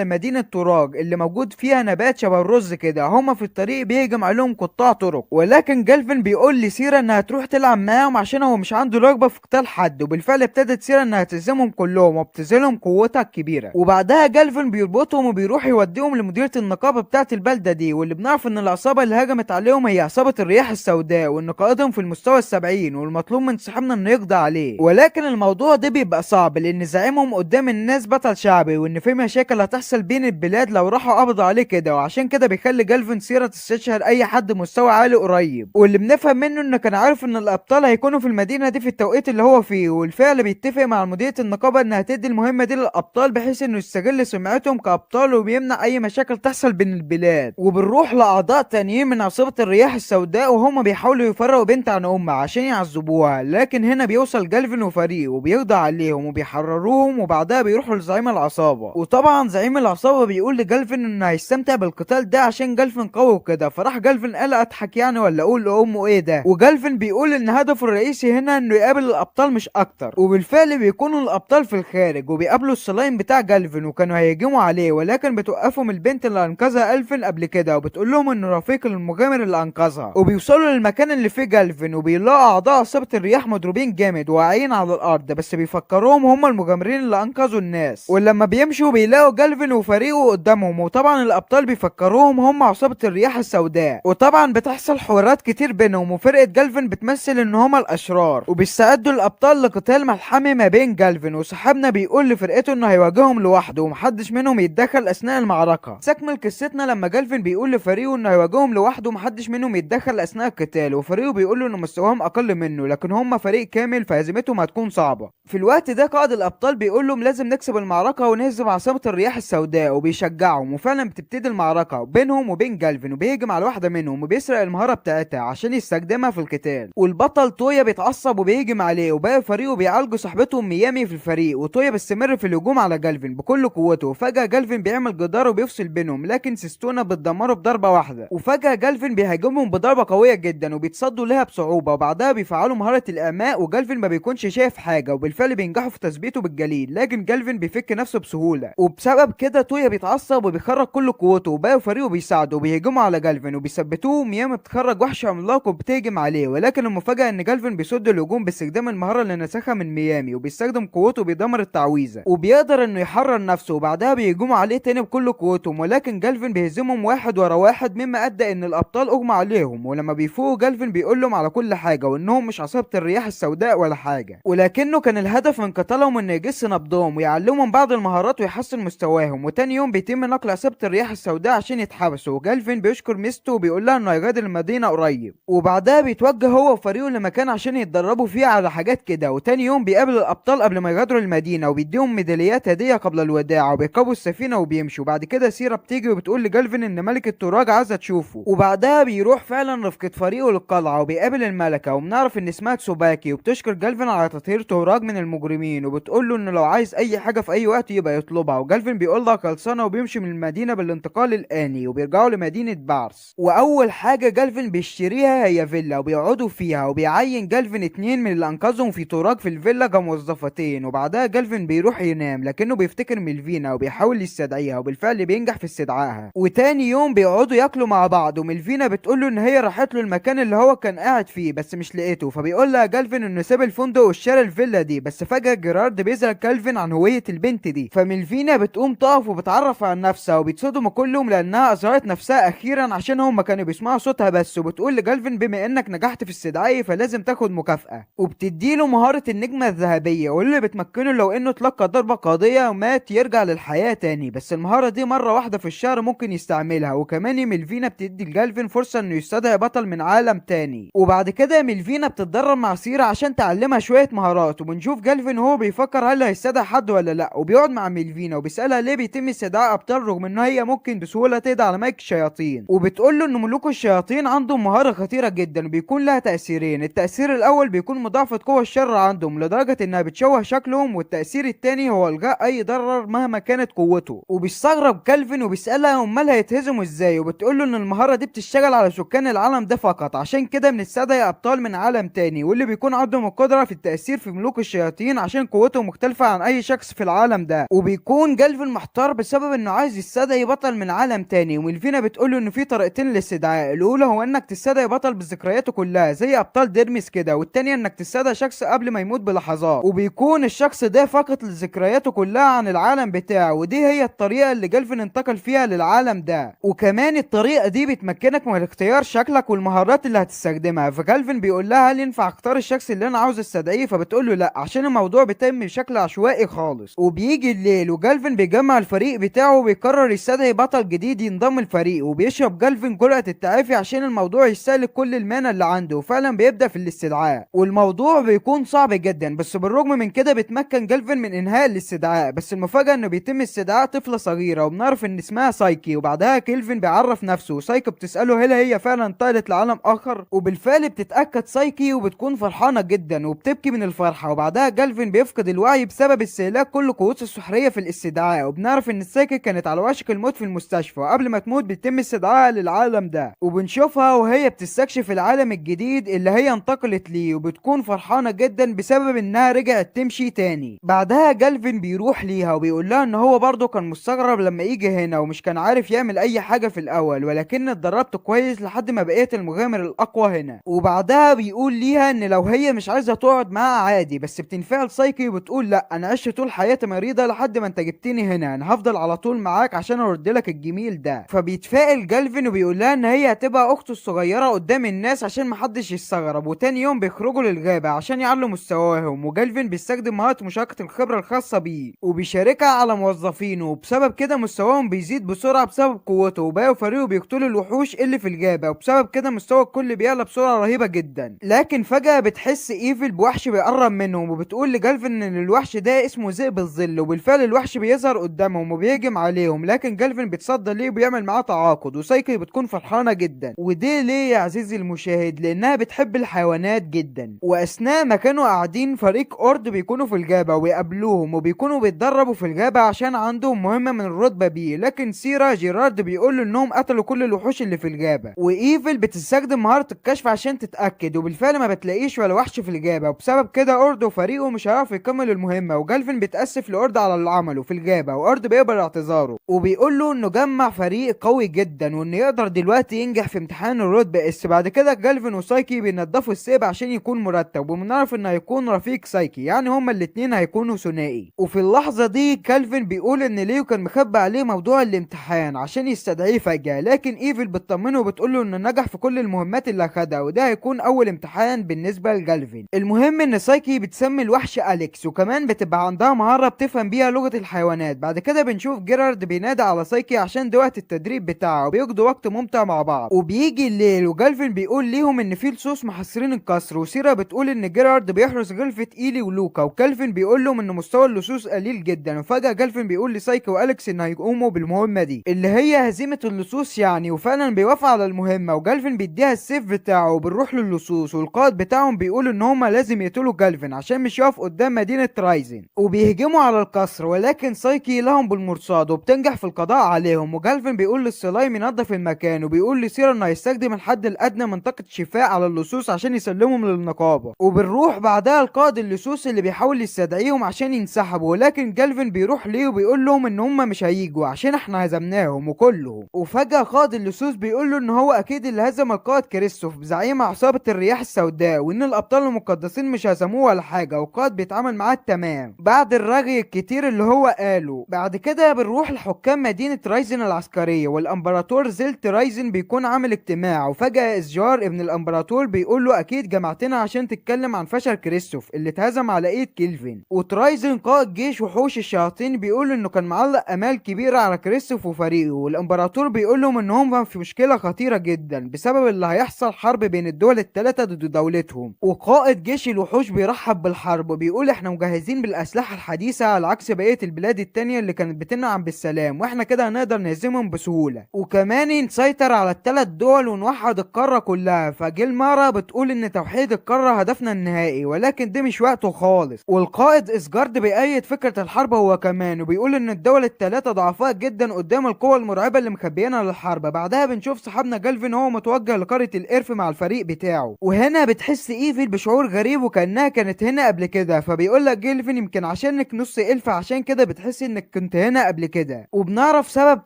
[SPEAKER 2] لمدينه توراج اللي موجود فيها نبات شبه الرز كده. هما في الطريق بيهجم عليهم قطاع طرق، ولكن جالفين بيقول لسيرا انها تروح تلعب معاهم عشان هو مش عنده رغبه في قتال حد. وبالفعل ابتدت سيرا انها تهزمهم كلهم وبتذلهم قوتها الكبيره. وبعدها جالفين بيربطهم وبيروح يوديهم لمديريه النقابه بتاعه البلده دي، واللي بنعرف ان العصابه اللي هجمت عليهم هي عصابه الرياح السوداء، وان قائدهم في المستوى ال70 والمطلوب من صاحبنا انه يقضي عليه. ولكن الموضوع ده بيبقى صعب لان زعيمهم قدام الناس بطل شعبي، وان في مشاكل هتحصل بين البلاد لو راحوا قبضوا عليه كده. وعشان كده بيخلي جالفين سيرا تستشهد اي حد مستوى عالي قريب، واللي بنفهم منه انه كان عارف ان الابطال هيكونوا في المدينه دي في التوقيت اللي هو فيه. والفعل بيتفق مع مديريه النقابه انها تدي المهمه دي للابطال بحيث انه يستغل سمعتهم كابطال وبيمنع اي مشاكل تحصل بين البلاد. وبنروح لاعضاء تانيين من عصابه الرياح السوداء وهم بيحاولوا يفرقوا بنت عن امها عشان يعذبوها، لكن هنا بيوصل جالفين وفريقه وبيقضي عليهم وبيحرروهم. وبعدها بيروحوا لزعيم العصابه، وطبعا زعيم العصابه بيقول لجالفين انه هيستمتع بالقتال ده عشان جالفين قوي وكده. فراح جالفين قال اضحك يعني ولا اقول لامه ايه ده. وجالفين بيقول ان هدفه الرئيسي هنا انه يقابل الابطال مش اكتر. وبالفعل بيكونوا الابطال في الخارج وبيقابلوا السلايم بتاع جالفين وكانوا هيهجموا عليه، ولكن بتوقفهم البنت اللي انقذها الفين قبل كده وبتقول لهم انه رفيق المغامر اللي انقذها. وبيوصلوا للمكان اللي فيه جالفين وبيلاقوا اعضاء عصابه الرياح مضروبين جامد واقعين على الارض، بس بيفكروهم هم المغامرين اللي انقذوا الناس. ولما بيمشوا بيلاقوا جالفين وفريقه قدامهم، وطبعا الابطال بيفكروهم هم عصابه الرياح السوداء. وطبعا بتحصل حوارات كتير بينهم، وفرقه جالفين بتمثل ان هم الاشرار وبيستعدوا الابطال لقتال ملحمي ما بين جالفين. وصاحبنا بيقول لفرقته انه هيواجههم لوحده ومحدش منهم يتدخل اثناء المعركه. استكمل قصتنا لما جالفين بيقول لفريقه انه هيواجههم لوحده ومحدش منهم يتدخل اثناء القتال، وفريقه بيقول له ان مستواهم اقل منه لكن هم فريق كامل فهزيمتهم هتكون صعبه. في الوقت ده قائد الابطال بيقول لهم لازم نكسب المعركه ونهزم عصابه الرياح السوداء وبيشجعهم. وفعلا بتبتدي المعركه بينهم وبين جالفين وبيهجم على واحده منهم وبيسرق المهاره بتاعتها عشان يستخدمها في القتال. والبطل تويا بيتعصب وبيهجم عليه، وباقي فريقه بيعالجوا صاحبتهم ميامي في الفريق. وتويا بيستمر في الهجوم على جالفين بكل قوته، وفجاه جالفين بيعمل جدار وبيفصل بينهم لكن سيستونا بتدمره بضربه واحده. وفجاه جالفين بيهاجمهم بضربه قويه جدا وبيتصدوا لها بصعوبه، وبعدها بيفعلوا مهاره الاعماء وجالفين ما بيكونش شايف حاجه، وبالفعل بينجحوا في تثبيته بالجليد لكن جالفين بيفك نفسه بسهوله. وبسبب كده تويا بيتعصب وبيخرج كل قوته، وباقي فريقه بيساعده وبيهجموا على جالفين وبيثبتوه. ميامي بتخرج وحش عملاق وبتهجم عليه، ولكن المفاجاه ان جالفين بيصد الهجوم باستخدام المهاره اللي نسخها من ميامي وبيستخدم قوته وبيدمر التعويذه وبيقدر انه يحرر نفسه. وبعدها بيهجموا عليه تاني بكل قوتهم، ولكن جالفين بيهزمهم واحد ورا واحد مما ادى ان الابطال اغمى عليهم. ولما بيفوقوا جالفين بيقول لهم على كل حاجه وانهم مش عصابه الرياح السوداء ولا حاجه، ولكنه كان الهدف من قتالهم انه يجس نبضهم ويعلمهم بعض المهارات ويحسن مستواهم. وتاني يوم بيتم نقل عصابه الرياح السوداء عشان يتحبسوا، وجالفين بيشكر ميستو وبيقول لها انه هيغادر المدينه قريب. وبعدها بيتوجه هو وفريقه لمكان عشان يتدربوا فيه على حاجات كده. وتاني يوم بيقابل الابطال قبل ما يغادروا المدينه وبيديهم ميداليات هديه قبل الوداع، وبيركبوا السفينه وبيمشوا. بعد كده سيرا بتيجي وبتقول لجالفين ان ملكه توراج عايزه تشوفه، وبعدها بيروح فعلا رفقه فريقه للقلعه وبيقابل الملكه وبنعرف ان اسمها تسوباكي، وبتشكر جالفين على تطهير توراج من المجرمين وبتقول له انه لو عايز اي حاجه في اي وقت يبقى يطلبها. وجالفين بيقول لها خلصانه وبيمشي من المدينه بالانتقال الاني وبيرجعوا لمدينه بارس. واول حاجه جالفين بيشتريها هي فيلا وبيقعدوا فيها، وبيعين جالفين 2 من اللي انقذهم في توراج في الفيلا كموظفتين. وبعدها جالفين بيروح ينام لكنه بيفتكر ميلفينا وبيحاول يستدعيها، وبالفعل بينجح في استدعائها. وتاني يوم بيقعدوا ياكلوا مع بعض، وميلفينا بتقول له ان هي راحت له المكان اللي هو كان قاعد فيه بس مش لقيته، فبيقول لها جالفين انه ساب الفندق واشترى الفيلا دي ليه، بس فجأة جيرارد بيسأل كالفين عن هوية البنت دي، فميلفينا بتقوم تقف وبتعرف عن نفسها، وبيتصدموا كلهم لانها اظهرت نفسها اخيرا عشان هم كانوا بيسمعوا صوتها بس. وبتقول لكالفين بما انك نجحت في استدعائي فلازم تاخد مكافأة، وبتديله مهارة النجمة الذهبية واللي بتمكنه لو انه اتلقى ضربة قاضية ومات يرجع للحياة تاني، بس المهارة دي مرة واحدة في الشهر ممكن يستعملها. وكمان ميلفينا بتدي لكالفين فرصة انه يستدعي بطل من عالم تاني. وبعد كده ميلفينا بتتدرب مع سيرا عشان تعلمها شوية مهارات، وبنشوف كالفين هو بيفكر هل هيستدعي حد ولا لا، وبيقعد مع ميلفينا وبيسألها ليه بيتم استدعاء ابطال رغم ان هي ممكن بسهولة تقضي على ملك الشياطين. وبتقول له ان ملوك الشياطين عندهم مهارة خطيرة جدا وبيكون لها تأثيرين، التأثير الاول بيكون مضاعفة قوة الشر عندهم لدرجة انها بتشوه شكلهم، والتأثير التاني هو الغاء اي ضرر مهما كانت قوته. وبيستغرب كالفين وبيسألها امال هيتهزموا ازاي، وبتقول له ان المهارة دي بتشتغل على سكان العالم ده فقط، عشان كده بنستدعي ابطال من عالم تاني واللي بيكون عندهم القدرة في التأثير في ملوك الشياطين عشان قوتهم مختلفة عن اي شخص في العالم ده. وبيكون كالفين محتار بسبب انه عايز يستدعي بطل من عالم تاني، وميلفينا بتقول له ان في طريقتين للاستدعاء، الاولى هو انك تستدعي بطل بذكرياته كلها زي ابطال ديرميس كده، والتانية انك تستدعي شخص قبل ما يموت بلحظات وبيكون الشخص ده فاقد لذكرياته كلها عن العالم بتاعه، ودي هي الطريقة اللي كالفين انتقل فيها للعالم ده. وكمان الطريقة دي بتمكنك من اختيار شكلك والمهارات اللي هتستخدمها. فكالفين بيقول لها هل ينفع اختار الشخص اللي انا عاوز استدعيه، فبتقول له لا عشان الموضوع بيتم بشكل عشوائي خالص. وبيجي الليل وكالفين بيجمع الفريق بتاعه وبيقرر يستدعي بطل جديد ينضم الفريق، وبيشرب كالفين جرعة التعافي عشان الموضوع يستهلك كل المانا اللي عنده، وفعلا بيبدأ في الاستدعاء. والموضوع بيكون صعب جدا بس بالرغم من كده بيتمكن كالفين من انهاء الاستدعاء. بس المفاجأة انه بيتم استدعاء طفلة صغيرة وبنعرف ان اسمها سايكي، وبعدها كيلفين بيعرف نفسه وسايكي بتسأله هل هي فعلا انتقلت لعالم اخر، وبالفعل بتتأكد سايكي وبتكون فرحانة جدا وبتبكي من الفرحة. وبعدها كالفين بيفقد الوعي بسبب استهلاك كل قوته السحرية في الاستدعاء، وبنعرف ان سايكي كانت على وشك الموت في المستشفى، وقبل ما تموت بيتم استدعائها للعالم ده، وبنشوفها وهي بتستكشف العالم الجديد اللي هي انتقلت ليه، وبتكون فرحانة جدا بسبب انها رجعت تمشي تاني. بعدها كالفين بيروح ليها وبيقول لها ان هو برضه كان مستغرب لما يجي هنا ومش كان عارف يعمل اي حاجة في الاول، ولكن اتدربت كويس لحد ما بقيت المغامر الاقوى هنا. وبعدها بيقول ليها ان لو هي مش عايزة تقعد معاه عادي، بس بتنفعل سايكي وبتقول لا انا عشت طول حياتي مريضة لحد ما انت جبتني هنا، انا هفضل على طول معاك عشان ارد لك الجميل ده. فبيتفائل كالفين وبيقول لها ان هي هتبقى اخته الصغيرة قدام الناس عشان محدش يستغرب. وتاني يوم بيخرجوا للغابة عشان يعلوا مستواهم، وكالفين بيستخدم مهارة مشاركة الخبرة الخاصة بيه وبيشاركها على موظفينه، وبسبب كده مستواهم بيزيد بسرعة بسبب قوته، وباقي فريقه بيقتلوا الوحوش اللي في الغابة، وبسبب كده مستوى الكل بيعلى بسرعة رهيبة جدا. لكن فجأة بتحس ايفل بوحش بيقرب منهم، وبتقول لكالفين ان الوحش ده اسمه ذئب الظل، وبالفعل الوحش بيظهر قدامهم وبيهجم عليهم، لكن كالفين بيتصدى ليه وبيعمل معاه تعاقد، وسايكي بتكون فرحانة جدا. ودي ليه يا عزيزي المشاهد؟ لانها بتحب الحيوانات جدا. واثناء ما كانوا قاعدين فريق اورد بيكونوا في الغابة ويقابلوهم، وبيكونوا بيتدربوا في الغابة عشان عندهم مهمة من الرتبة بي، لكن سيرا جيرارد بيقول له انهم قتلوا كل الوحوش اللي في الغابة. وايفل بتستخدم مهارة الكشف عشان تتأكد، وبالفعل ما بتلاقيش ولا وحش في الغابة، وبسبب كده اورد وفريقه مش هيعرفوا يكملوا المهمة. وكالفين بيتأسف لاورد على اللي عمله في الغابة، واورد بيقبل اعتذاره وبيقول له انه جمع فريق قوي جدا وانه يقدر دلوقتي ينجح في امتحان الرتبة اس. بعد كده كالفين وسايكي بينضفوا السيب عشان يكون مرتب، وبنعرف انه هيكون رفيق سايكي، يعني هما الاتنين هيكونوا ثنائي. وفي اللحظة دي كالفين بيقول ان ليو كان مخبي عليه موضوع الامتحان عشان يستدعيه فجأة، لكن ايفل بتطمنه وبتقول له انه نجح في كل المهمات اللي اخدها، وده هيكون اول امتحان بالنسبة لكالفين. المهم ان سايكي بتسمي الوحش اليكس، وكمان بتبقى عندها مهارة بتفهم بيها لغة الحيوانات. بعد كده بنشوف جيرارد بينادي على سايكي عشان ده وقت التدريب بتاعه، وبيقضوا وقت ممتع مع بعض. وبيجي الليل وكالفين بيقول ليهم ان في لصوص محاصرين القصر، وسيرا بتقول ان جيرارد بيحرس غرفة ايلي ولوكا، وكالفين بيقول لهم ان مستوى اللصوص قليل جدا. وفجأة كالفين بيقول لسايكي واليكس ان هيقوموا بالمهمة دي اللي هي هزيمة اللصوص يعني، وفعلا بيوافق على المهمة. وكالفين بيديها السيف بتاعه وبنروح للصوص، والقائد بتاعهم بيقول ان هما لازم يقتلوا كالفين عشان مش يقف قدام مدينة رايزن، وبيهجموا على القصر، ولكن سايكي لهم بالمرصاد وبتنجح في القضاء عليهم. وكالفين بيقول للسلايم ينظف المكان، وبيقول لسيرا انه هيستخدم الحد الادنى منطقة شفاء على اللصوص عشان يسلمهم للنقابة. وبنروح بعدها القائد اللصوص اللي بيحاول يستدعيهم عشان ينسحبوا، ولكن كالفين بيروح ليه وبيقول لهم ان هم مش هيجوا عشان احنا هزمناهم وكلهم. وفجأة قائد اللصوص بيقول له ان هو اكيد اللي هزم القائد كريستوف زعيم عصابة الرياح السوداء، وان الابطال المقدسين مش هزموه ولا حاجة، حاجة، والقائد بيتعامل معاه تمام بعد الرغي الكتير اللي هو قاله. بعد كده بنروح لحكام مدينة رايزن العسكرية، والامبراطور زلت رايزن بيكون عامل اجتماع، وفجأة ازجار ابن الامبراطور بيقول له اكيد جمعتنا عشان تتكلم عن فشل كريستوف اللي اتهزم على ايد كيلفين. وترايزن قائد جيش وحوش الشياطين بيقول انه كان معلق امال كبيرة على كريستوف وفريقه، والامبراطور بيقول لهم ان هم في مشكلة خطيرة جدا بسبب اللي هيحصل حرب بين الدول الثلاثة ضد دولتهم. وقائد جيش الوحوش بيرحب بالحرب وبيقول احنا مجهزين بالاسلحة الحديثة على عكس بقية البلاد التانية اللي كانت بتنعم بالسلام، واحنا كده هنقدر نهزمهم بسهولة، وكمان نسيطر على الثلاث دول ونوحد القارة كلها. فجيلمارا بتقول ان توحيد القارة هدفنا النهائي، ولكن ده مش وقته خالص. والقائد اسجارد بيأيد فكرة الحرب هو كمان، وبيقول ان الدول الثلاثة ضعفاء جدا قدام القوة المرعبة اللي مخبيينها للحرب. بعدها بنشوف صاحبنا جالفين هو متوجه لقرية القرف مع الفريق بتاعه، وهنا بتحس ايفل بشعور غريب وكأنها كانت هنا قبل كده. فبيقول لك جالفين يمكن عشانك نص الف عشان كده بتحس انك كنت هنا قبل كده. وبنعرف سبب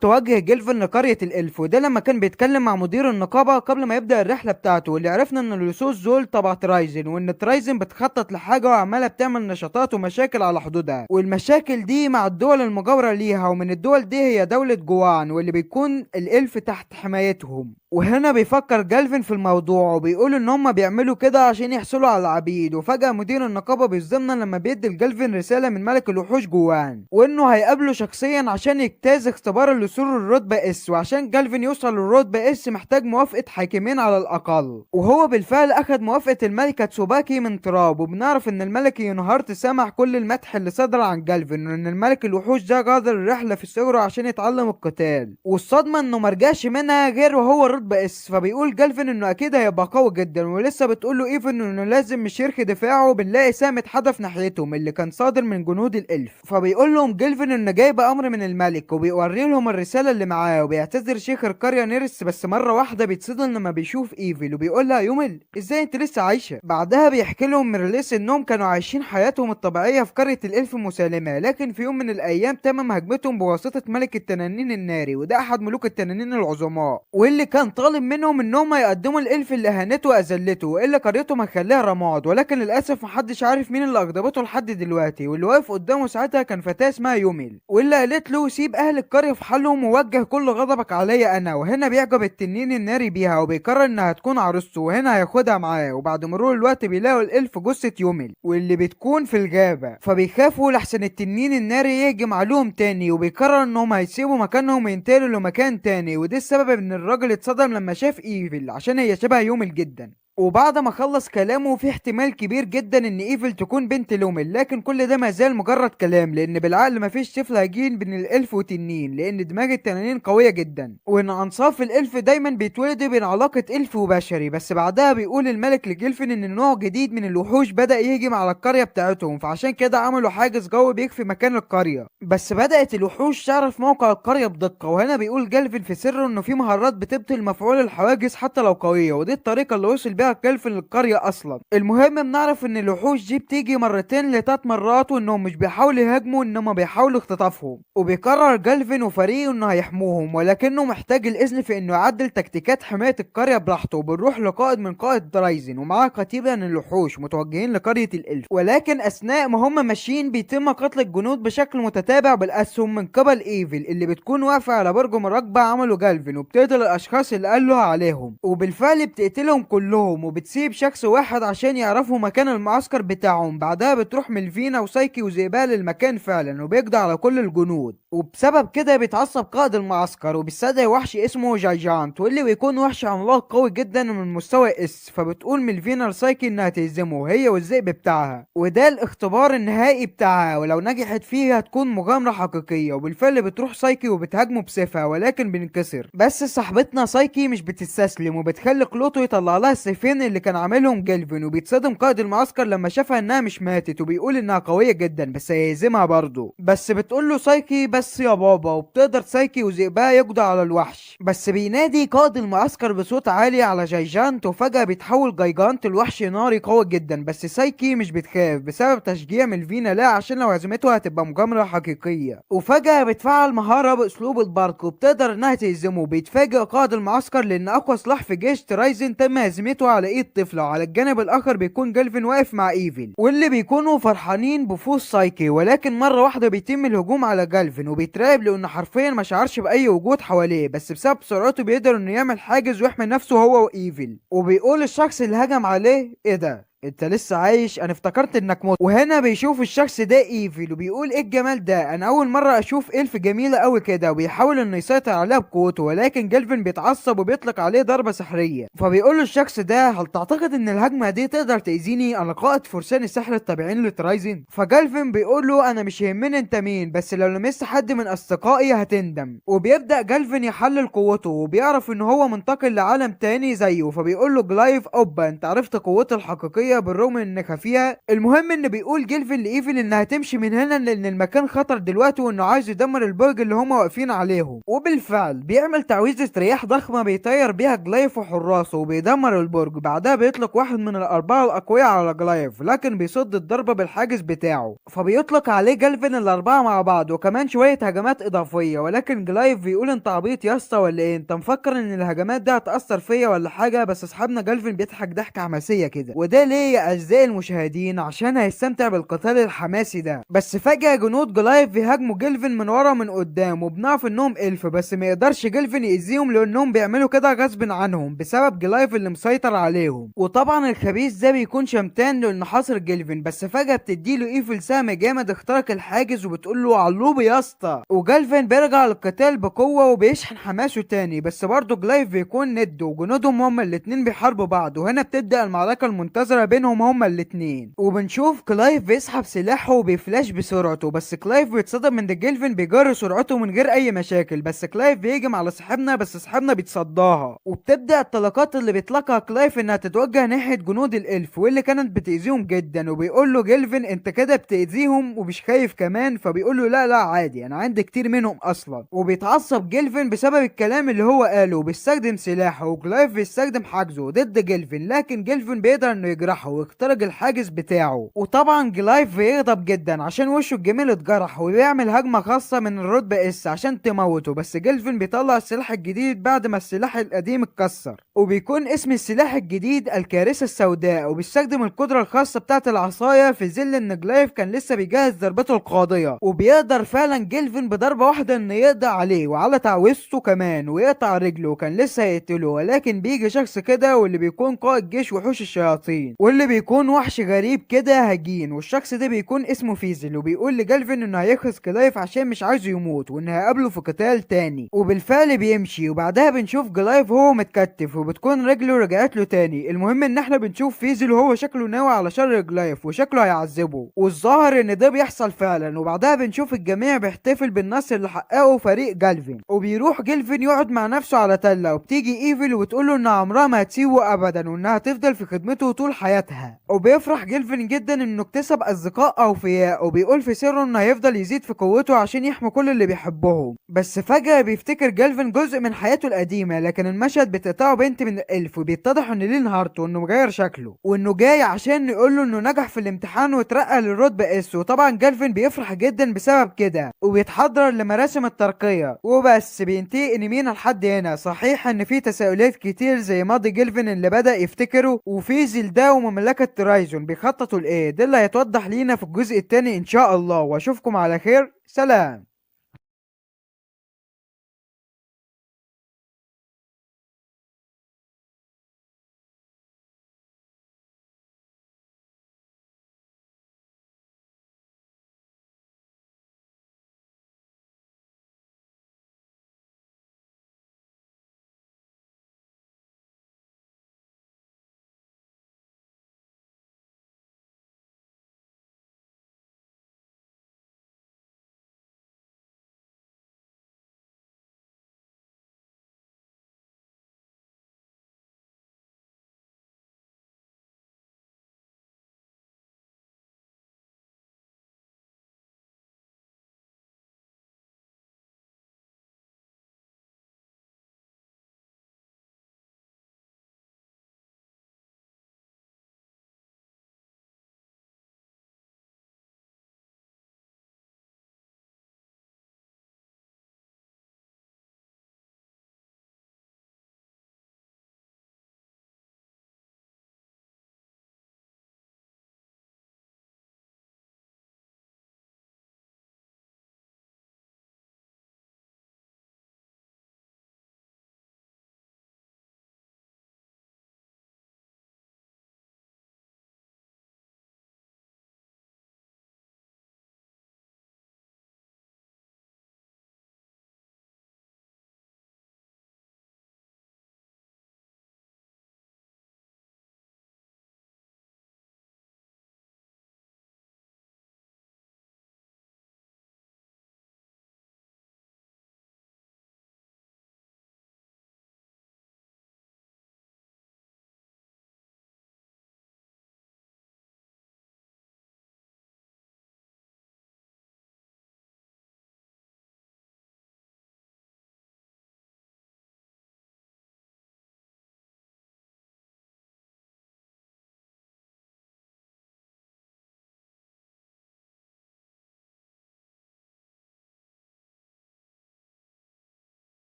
[SPEAKER 2] توجه جالفين لقرية القرف، وده لما كان بيتكلم مع مدير النقابة قبل ما يبدأ الرحلة بتاعته، واللي عرفنا ان اللصوص دول تبع ترايزن، وان ترايزن بتخطط لحاجة وعمالة بتعمل نشاطات ومشاكل على حدودها، والمشاكل دي مع الدول المجاورة ليها، ومن الدول دي هي دولة جوان واللي بيكون الالف تحت حمايتهم. وهنا بيفكر جالفين في الموضوع وبيقول ان هم بيعملوا كده عشان يحصلوا على العبيد. وفجأة مدير النقابة بيصدمنا لما بيدي لجالفين رسالة من ملك الوحوش جوان، وانه هيقابله شخصيا عشان يجتاز اختبار الوصول للرتبة اس، وعشان جالفين يوصل للرتبة اس محتاج موافقة حاكمين على الاقل. وهو بالفعل اخد موافقة الملكة تسوباكي من تراب، وبنعرف ان الملك يونهارت سمع كل المدح اللي صدر عن جالفين، وان الملك الوحوش ده غادر الرحلة في صغره عشان يتعلم القتال. والصدمة انه مرجعش منها غير وهو الرتبة اس. فبيقول جالفين انه اكيد هيبقى قوي جدا، ولسه بتقول له ايفن انه لازم مش يرخي دفاعه. بنلاقي سهم اتحدف ناحيتهم اللي كان صادر من جنود الالف. فبيقول لهم جالفين انه جايب امر من الملك، وبيوري لهم الرسالة اللي معاه، وبيعتذر شيخ القرية نيرس بس مرة واحدة بيتصدم لما بيشوف ايفل، وبيقول لها يومل ازاي انت لسه عايشة. بعدها بيحكي لهم ميرليس انهم كانوا عايشين حياتهم الطبيعية في قرية الالف مسالمة، لكن في يوم من الايام تم هجمتهم بواسطة ملك التنانين الناري، وده احد ملوك التنانين العظماء، واللي كان طالب منهم انهم يقدموا الالف اللي اهانته واذلته، والا قريتهم هيخليها رماد. ولكن للاسف محدش عارف مين اللي اغضبته لحد دلوقتي، واللي واقف قدامه ساعتها كان فتاة اسمها يوميل، واللي قالت له سيب اهل القرية في حالهم ووجه كل غضبك عليا انا. وهنا بيعجب التنين الناري بيها وبيقرر انها تكون عروسته، وهنا هياخدها معاه. وبعد مرور الوقت بيلاقوا الالف جثة يوميل واللي بتكون في الغابة، فبيخافوا لحسن التنين الناري يهجم عليهم تاني، وبيقرر انهم هيسيبوا مكانهم وينتقلوا لمكان تاني. وده السبب ان الراجل اتصدم لما شاف ايفل عشان هي شبه يوميل جدا. وبعد ما خلص كلامه في احتمال كبير جدا ان ايفل تكون بنت لومل، لكن كل ده ما زال مجرد كلام، لان بالعقل مفيش طفل هيجين بين الالف وتنين، لان دماغ التنانين قويه جدا، وان انصاف الالف دايما بيتولدوا بين علاقه الف وبشري. بس بعدها بيقول الملك لجيلفين ان نوع جديد من الوحوش بدا يهجم على القريه بتاعتهم، فعشان كده عملوا حاجز جوي بيخفي مكان القريه. بس بدات الوحوش تعرف موقع القريه بدقه، وهنا بيقول جيلفين في سر انه في مهارات بتبطل مفعول الحواجز حتى لو قويه، ودي الطريقه اللي وصل بيها جيلفين للقريه اصلا. المهم بنعرف ان الوحوش دي بتيجي مرتين لتلات مرات، وانهم مش بيحاولوا يهاجموا انما بيحاولوا اختطافهم. وبيقرر جيلفين وفريقه انه هيحموهم، ولكنه محتاج الاذن في انه يعدل تكتيكات حمايه القريه براحته. وبنروح لقائد من قائد درايزن ومعاه كتيبه من الوحوش متوجهين لقريه الالف، ولكن اثناء ما هم ماشيين بيتم قتل الجنود بشكل متتابع بالاسهم من قبل ايفل اللي بتكون واقفه على برج مراقبه عمله جيلفين، وبتقتل الاشخاص اللي قال له عليهم. وبالفعل بتقتلهم كلهم، وبتسيب شخص واحد عشان يعرفوا مكان المعسكر بتاعهم. بعدها بتروح ملفينا وسايكي وزيبال المكان فعلا وبيقضي على كل الجنود. وبسبب كده بيتعصب قائد المعسكر وبيستدعي وحش اسمه جايجانت، واللي بيكون وحش عملاق قوي جدا من مستوى اس. فبتقول ملفينا لسايكي انها تهزمه هي والذئب بتاعها، وده الاختبار النهائي بتاعها، ولو نجحت فيه هتكون مغامرة حقيقية. وبالفعل بتروح سايكي وبتهاجمه بسيفها ولكن بينكسر. بس صاحبتنا سايكي مش بتستسلم وبتخلي كلوتو يطلع لها السيفين اللي كان عاملهم جيلفين. وبيتصدم قائد المعسكر لما شافها انها مش ماتت، وبيقول انها قوية جدا بس هيهزمها برضه. بس بتقول له سايكي بس يس يا بابا، وبتقدر سايكي وذئبها يقضوا على الوحش. بس بينادي قائد المعسكر بصوت عالي على جايجانت، وفجأة بيتحول جايجانت لوحش ناري قوي جدا. بس سايكي مش بتخاف بسبب تشجيع ملفينا لا، عشان لو هزمته هتبقى مغامرة حقيقية. وفجأة بتفعل مهارة بأسلوب البرق وبتقدر انها تهزمه. بيتفاجئ قائد المعسكر لان اقوى سلاح في جيش ترايزن تم هزيمته على ايد طفلة. وعلى الجانب الاخر بيكون جالفين واقف مع ايفل، واللي بيكونوا فرحانين بفوز سايكي. ولكن مرة واحدة بيتم الهجوم على جالفين، وبيترعب لانه حرفيا ما شعرش باي وجود حواليه، بس بسبب سرعته بيقدر انه يعمل حاجز ويحمي نفسه هو وايفل. وبيقول الشخص اللي هجم عليه: ايه ده، انت لسه عايش؟ انا افتكرت انك مت. وهنا بيشوف الشخص ده ايفل وبيقول: ايه الجمال ده، انا اول مره اشوف الف جميله قوي كده. وبيحاول انه يسيطر عليها بقوته، ولكن جالفين بيتعصب وبيطلق عليه ضربه سحريه. فبيقول له الشخص ده: هل تعتقد ان الهجمه دي تقدر تاذيني؟ انا قائد فرسان السحر الطبيعيين لترايزن. فجالفين بيقول له: انا مش يهمني انت مين، بس لو لمست حد من اصدقائي هتندم. وبيبدا جالفين يحلل قوته، وبيعرف ان هو منتقل لعالم تاني زيه. فبيقول له جلايف: اوبا، انت عرفت قوتي الحقيقيه بالرغم من انك فيها. المهم ان بيقول جيلفين لايفل انها تمشي من هنا لان المكان خطر دلوقتي، وانه عايز يدمر البرج اللي هما واقفين عليهم. وبالفعل بيعمل تعويذة رياح ضخمة بيطير بيها جلايف وحراسه وبيدمر البرج. بعدها بيطلق واحد من الاربعة الاقوياء على جلايف، لكن بيصد الضربة بالحاجز بتاعه. فبيطلق عليه جالفين الاربعة مع بعض وكمان شوية هجمات اضافية. ولكن جلايف بيقول: انت عبيط يا اسطى ولا ايه؟ انت مفكر ان الهجمات دي هتأثر فيا ولا حاجة؟ بس اصحابنا جالفين بيضحك ضحكة حماسية كده. وده ليه يا أعزائي المشاهدين؟ عشان هيستمتع بالقتال الحماسي ده. بس فجأة جنود جلايف بيهاجموا جيلفين من ورا ومن قدام، وبنعرف انهم الف، بس ما يقدرش جيلفين يأذيهم لانهم بيعملوا كده غصب عنهم بسبب جلايف اللي مسيطر عليهم. وطبعا الخبيث ده بيكون شمتان لانه حاصر جيلفين. بس فجأة بتديله ايفل سهم جامد اخترق الحاجز وبتقول له: علوب يا اسطى. وجالفين بيرجع للقتال بقوة وبيشحن حماسه تاني. بس برضه جلايف بيكون ند، وجنودهم هما الاتنين بيحاربوا بعض. وهنا بتبدأ المعركة المنتظرة بينهم هما الاتنين. وبنشوف كلايف بيسحب سلاحه وبيفلاش بسرعته، بس كلايف بيتصدم من جيلفين بيجري سرعته من غير اي مشاكل. بس كلايف بيهجم على صاحبنا، بس صاحبنا بيتصداها. وبتبدا الطلقات اللي بيطلقها كلايف انها تتوجه ناحيه جنود الالف واللي كانت بتاذيهم جدا. وبيقول له جيلفين: انت كده بتاذيهم ومش خايف كمان؟ فبيقول له: لا لا عادي، انا عندي كتير منهم اصلا. وبيتعصب جيلفين بسبب الكلام اللي هو قاله، وبيستخدم سلاحه. وكلايف بيستخدم حاجزه ضد جيلفين، لكن جيلفين بيقدر انه يجرحه ويخترق الحاجز بتاعه. وطبعا جلايف بيغضب جدا عشان وشه الجميل اتجرح، وبيعمل هجمة خاصة من الرتبة اس عشان تموته. بس جيلفين بيطلع السلاح الجديد بعد ما السلاح القديم اتكسر، وبيكون اسم السلاح الجديد الكارثة السوداء. وبيستخدم القدرة الخاصة بتاعة العصاية في ظل ان جلايف كان لسه بيجهز ضربته القاضية. وبيقدر فعلا جيلفين بضربة واحدة انه يقضي عليه وعلى تعويذته كمان ويقطع رجله، كان لسه هيقتله. ولكن بيجي شخص كده واللي بيكون قائد جيش وحوش الشياطين، واللي بيكون وحش غريب كده هجين. والشخص ده بيكون اسمه فيزل، وبيقول لجالفين انه هيخلص كلايف عشان مش عايزه يموت، وانه هيقابله في قتال تاني. وبالفعل بيمشي، وبعدها بنشوف جلايف وهو متكتف وبتكون رجله رجعت له تاني. المهم ان احنا بنشوف فيزل وهو شكله ناوي على شر جلايف وشكله هيعذبه، والظاهر ان ده بيحصل فعلا. وبعدها بنشوف الجميع بيحتفل بالنصر اللي حققه فريق جالفين. وبيروح جيلفين يقعد مع نفسه على تلة، وبتيجي ايفل وتقوله ان عمرها ما هتسيبه ابدا وانها هتفضل في خدمته طول حياتها. وبيفرح جيلفين جدا انه اكتسب اصدقاء اوفياء، وبيقول في سره انه هيفضل يزيد في قوته عشان يحمي كل اللي بيحبهم. بس فجأة بيفتكر جيلفين جزء من حياته القديمة، لكن المشهد بتقطعه بنت من الالف، وبيتضح ان لين هارت وانه مغير شكله وانه جاي عشان يقول له انه نجح في الامتحان واترقى للرتبة اس. وطبعا جيلفين بيفرح جدا بسبب كده وبيتحضر لمراسم الترقية. وبس بينتهي انمينا لحد هنا. صحيح ان في تساؤلات كتير زي ماضي جيلفين اللي بدأ يفتكره، وفي زلدا ومملكة ترايزون بيخططوا لايه. ده اللي هيتوضح لينا في الجزء التاني ان شاء الله. واشوفكم على خير، سلام.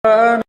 [SPEAKER 3] أنا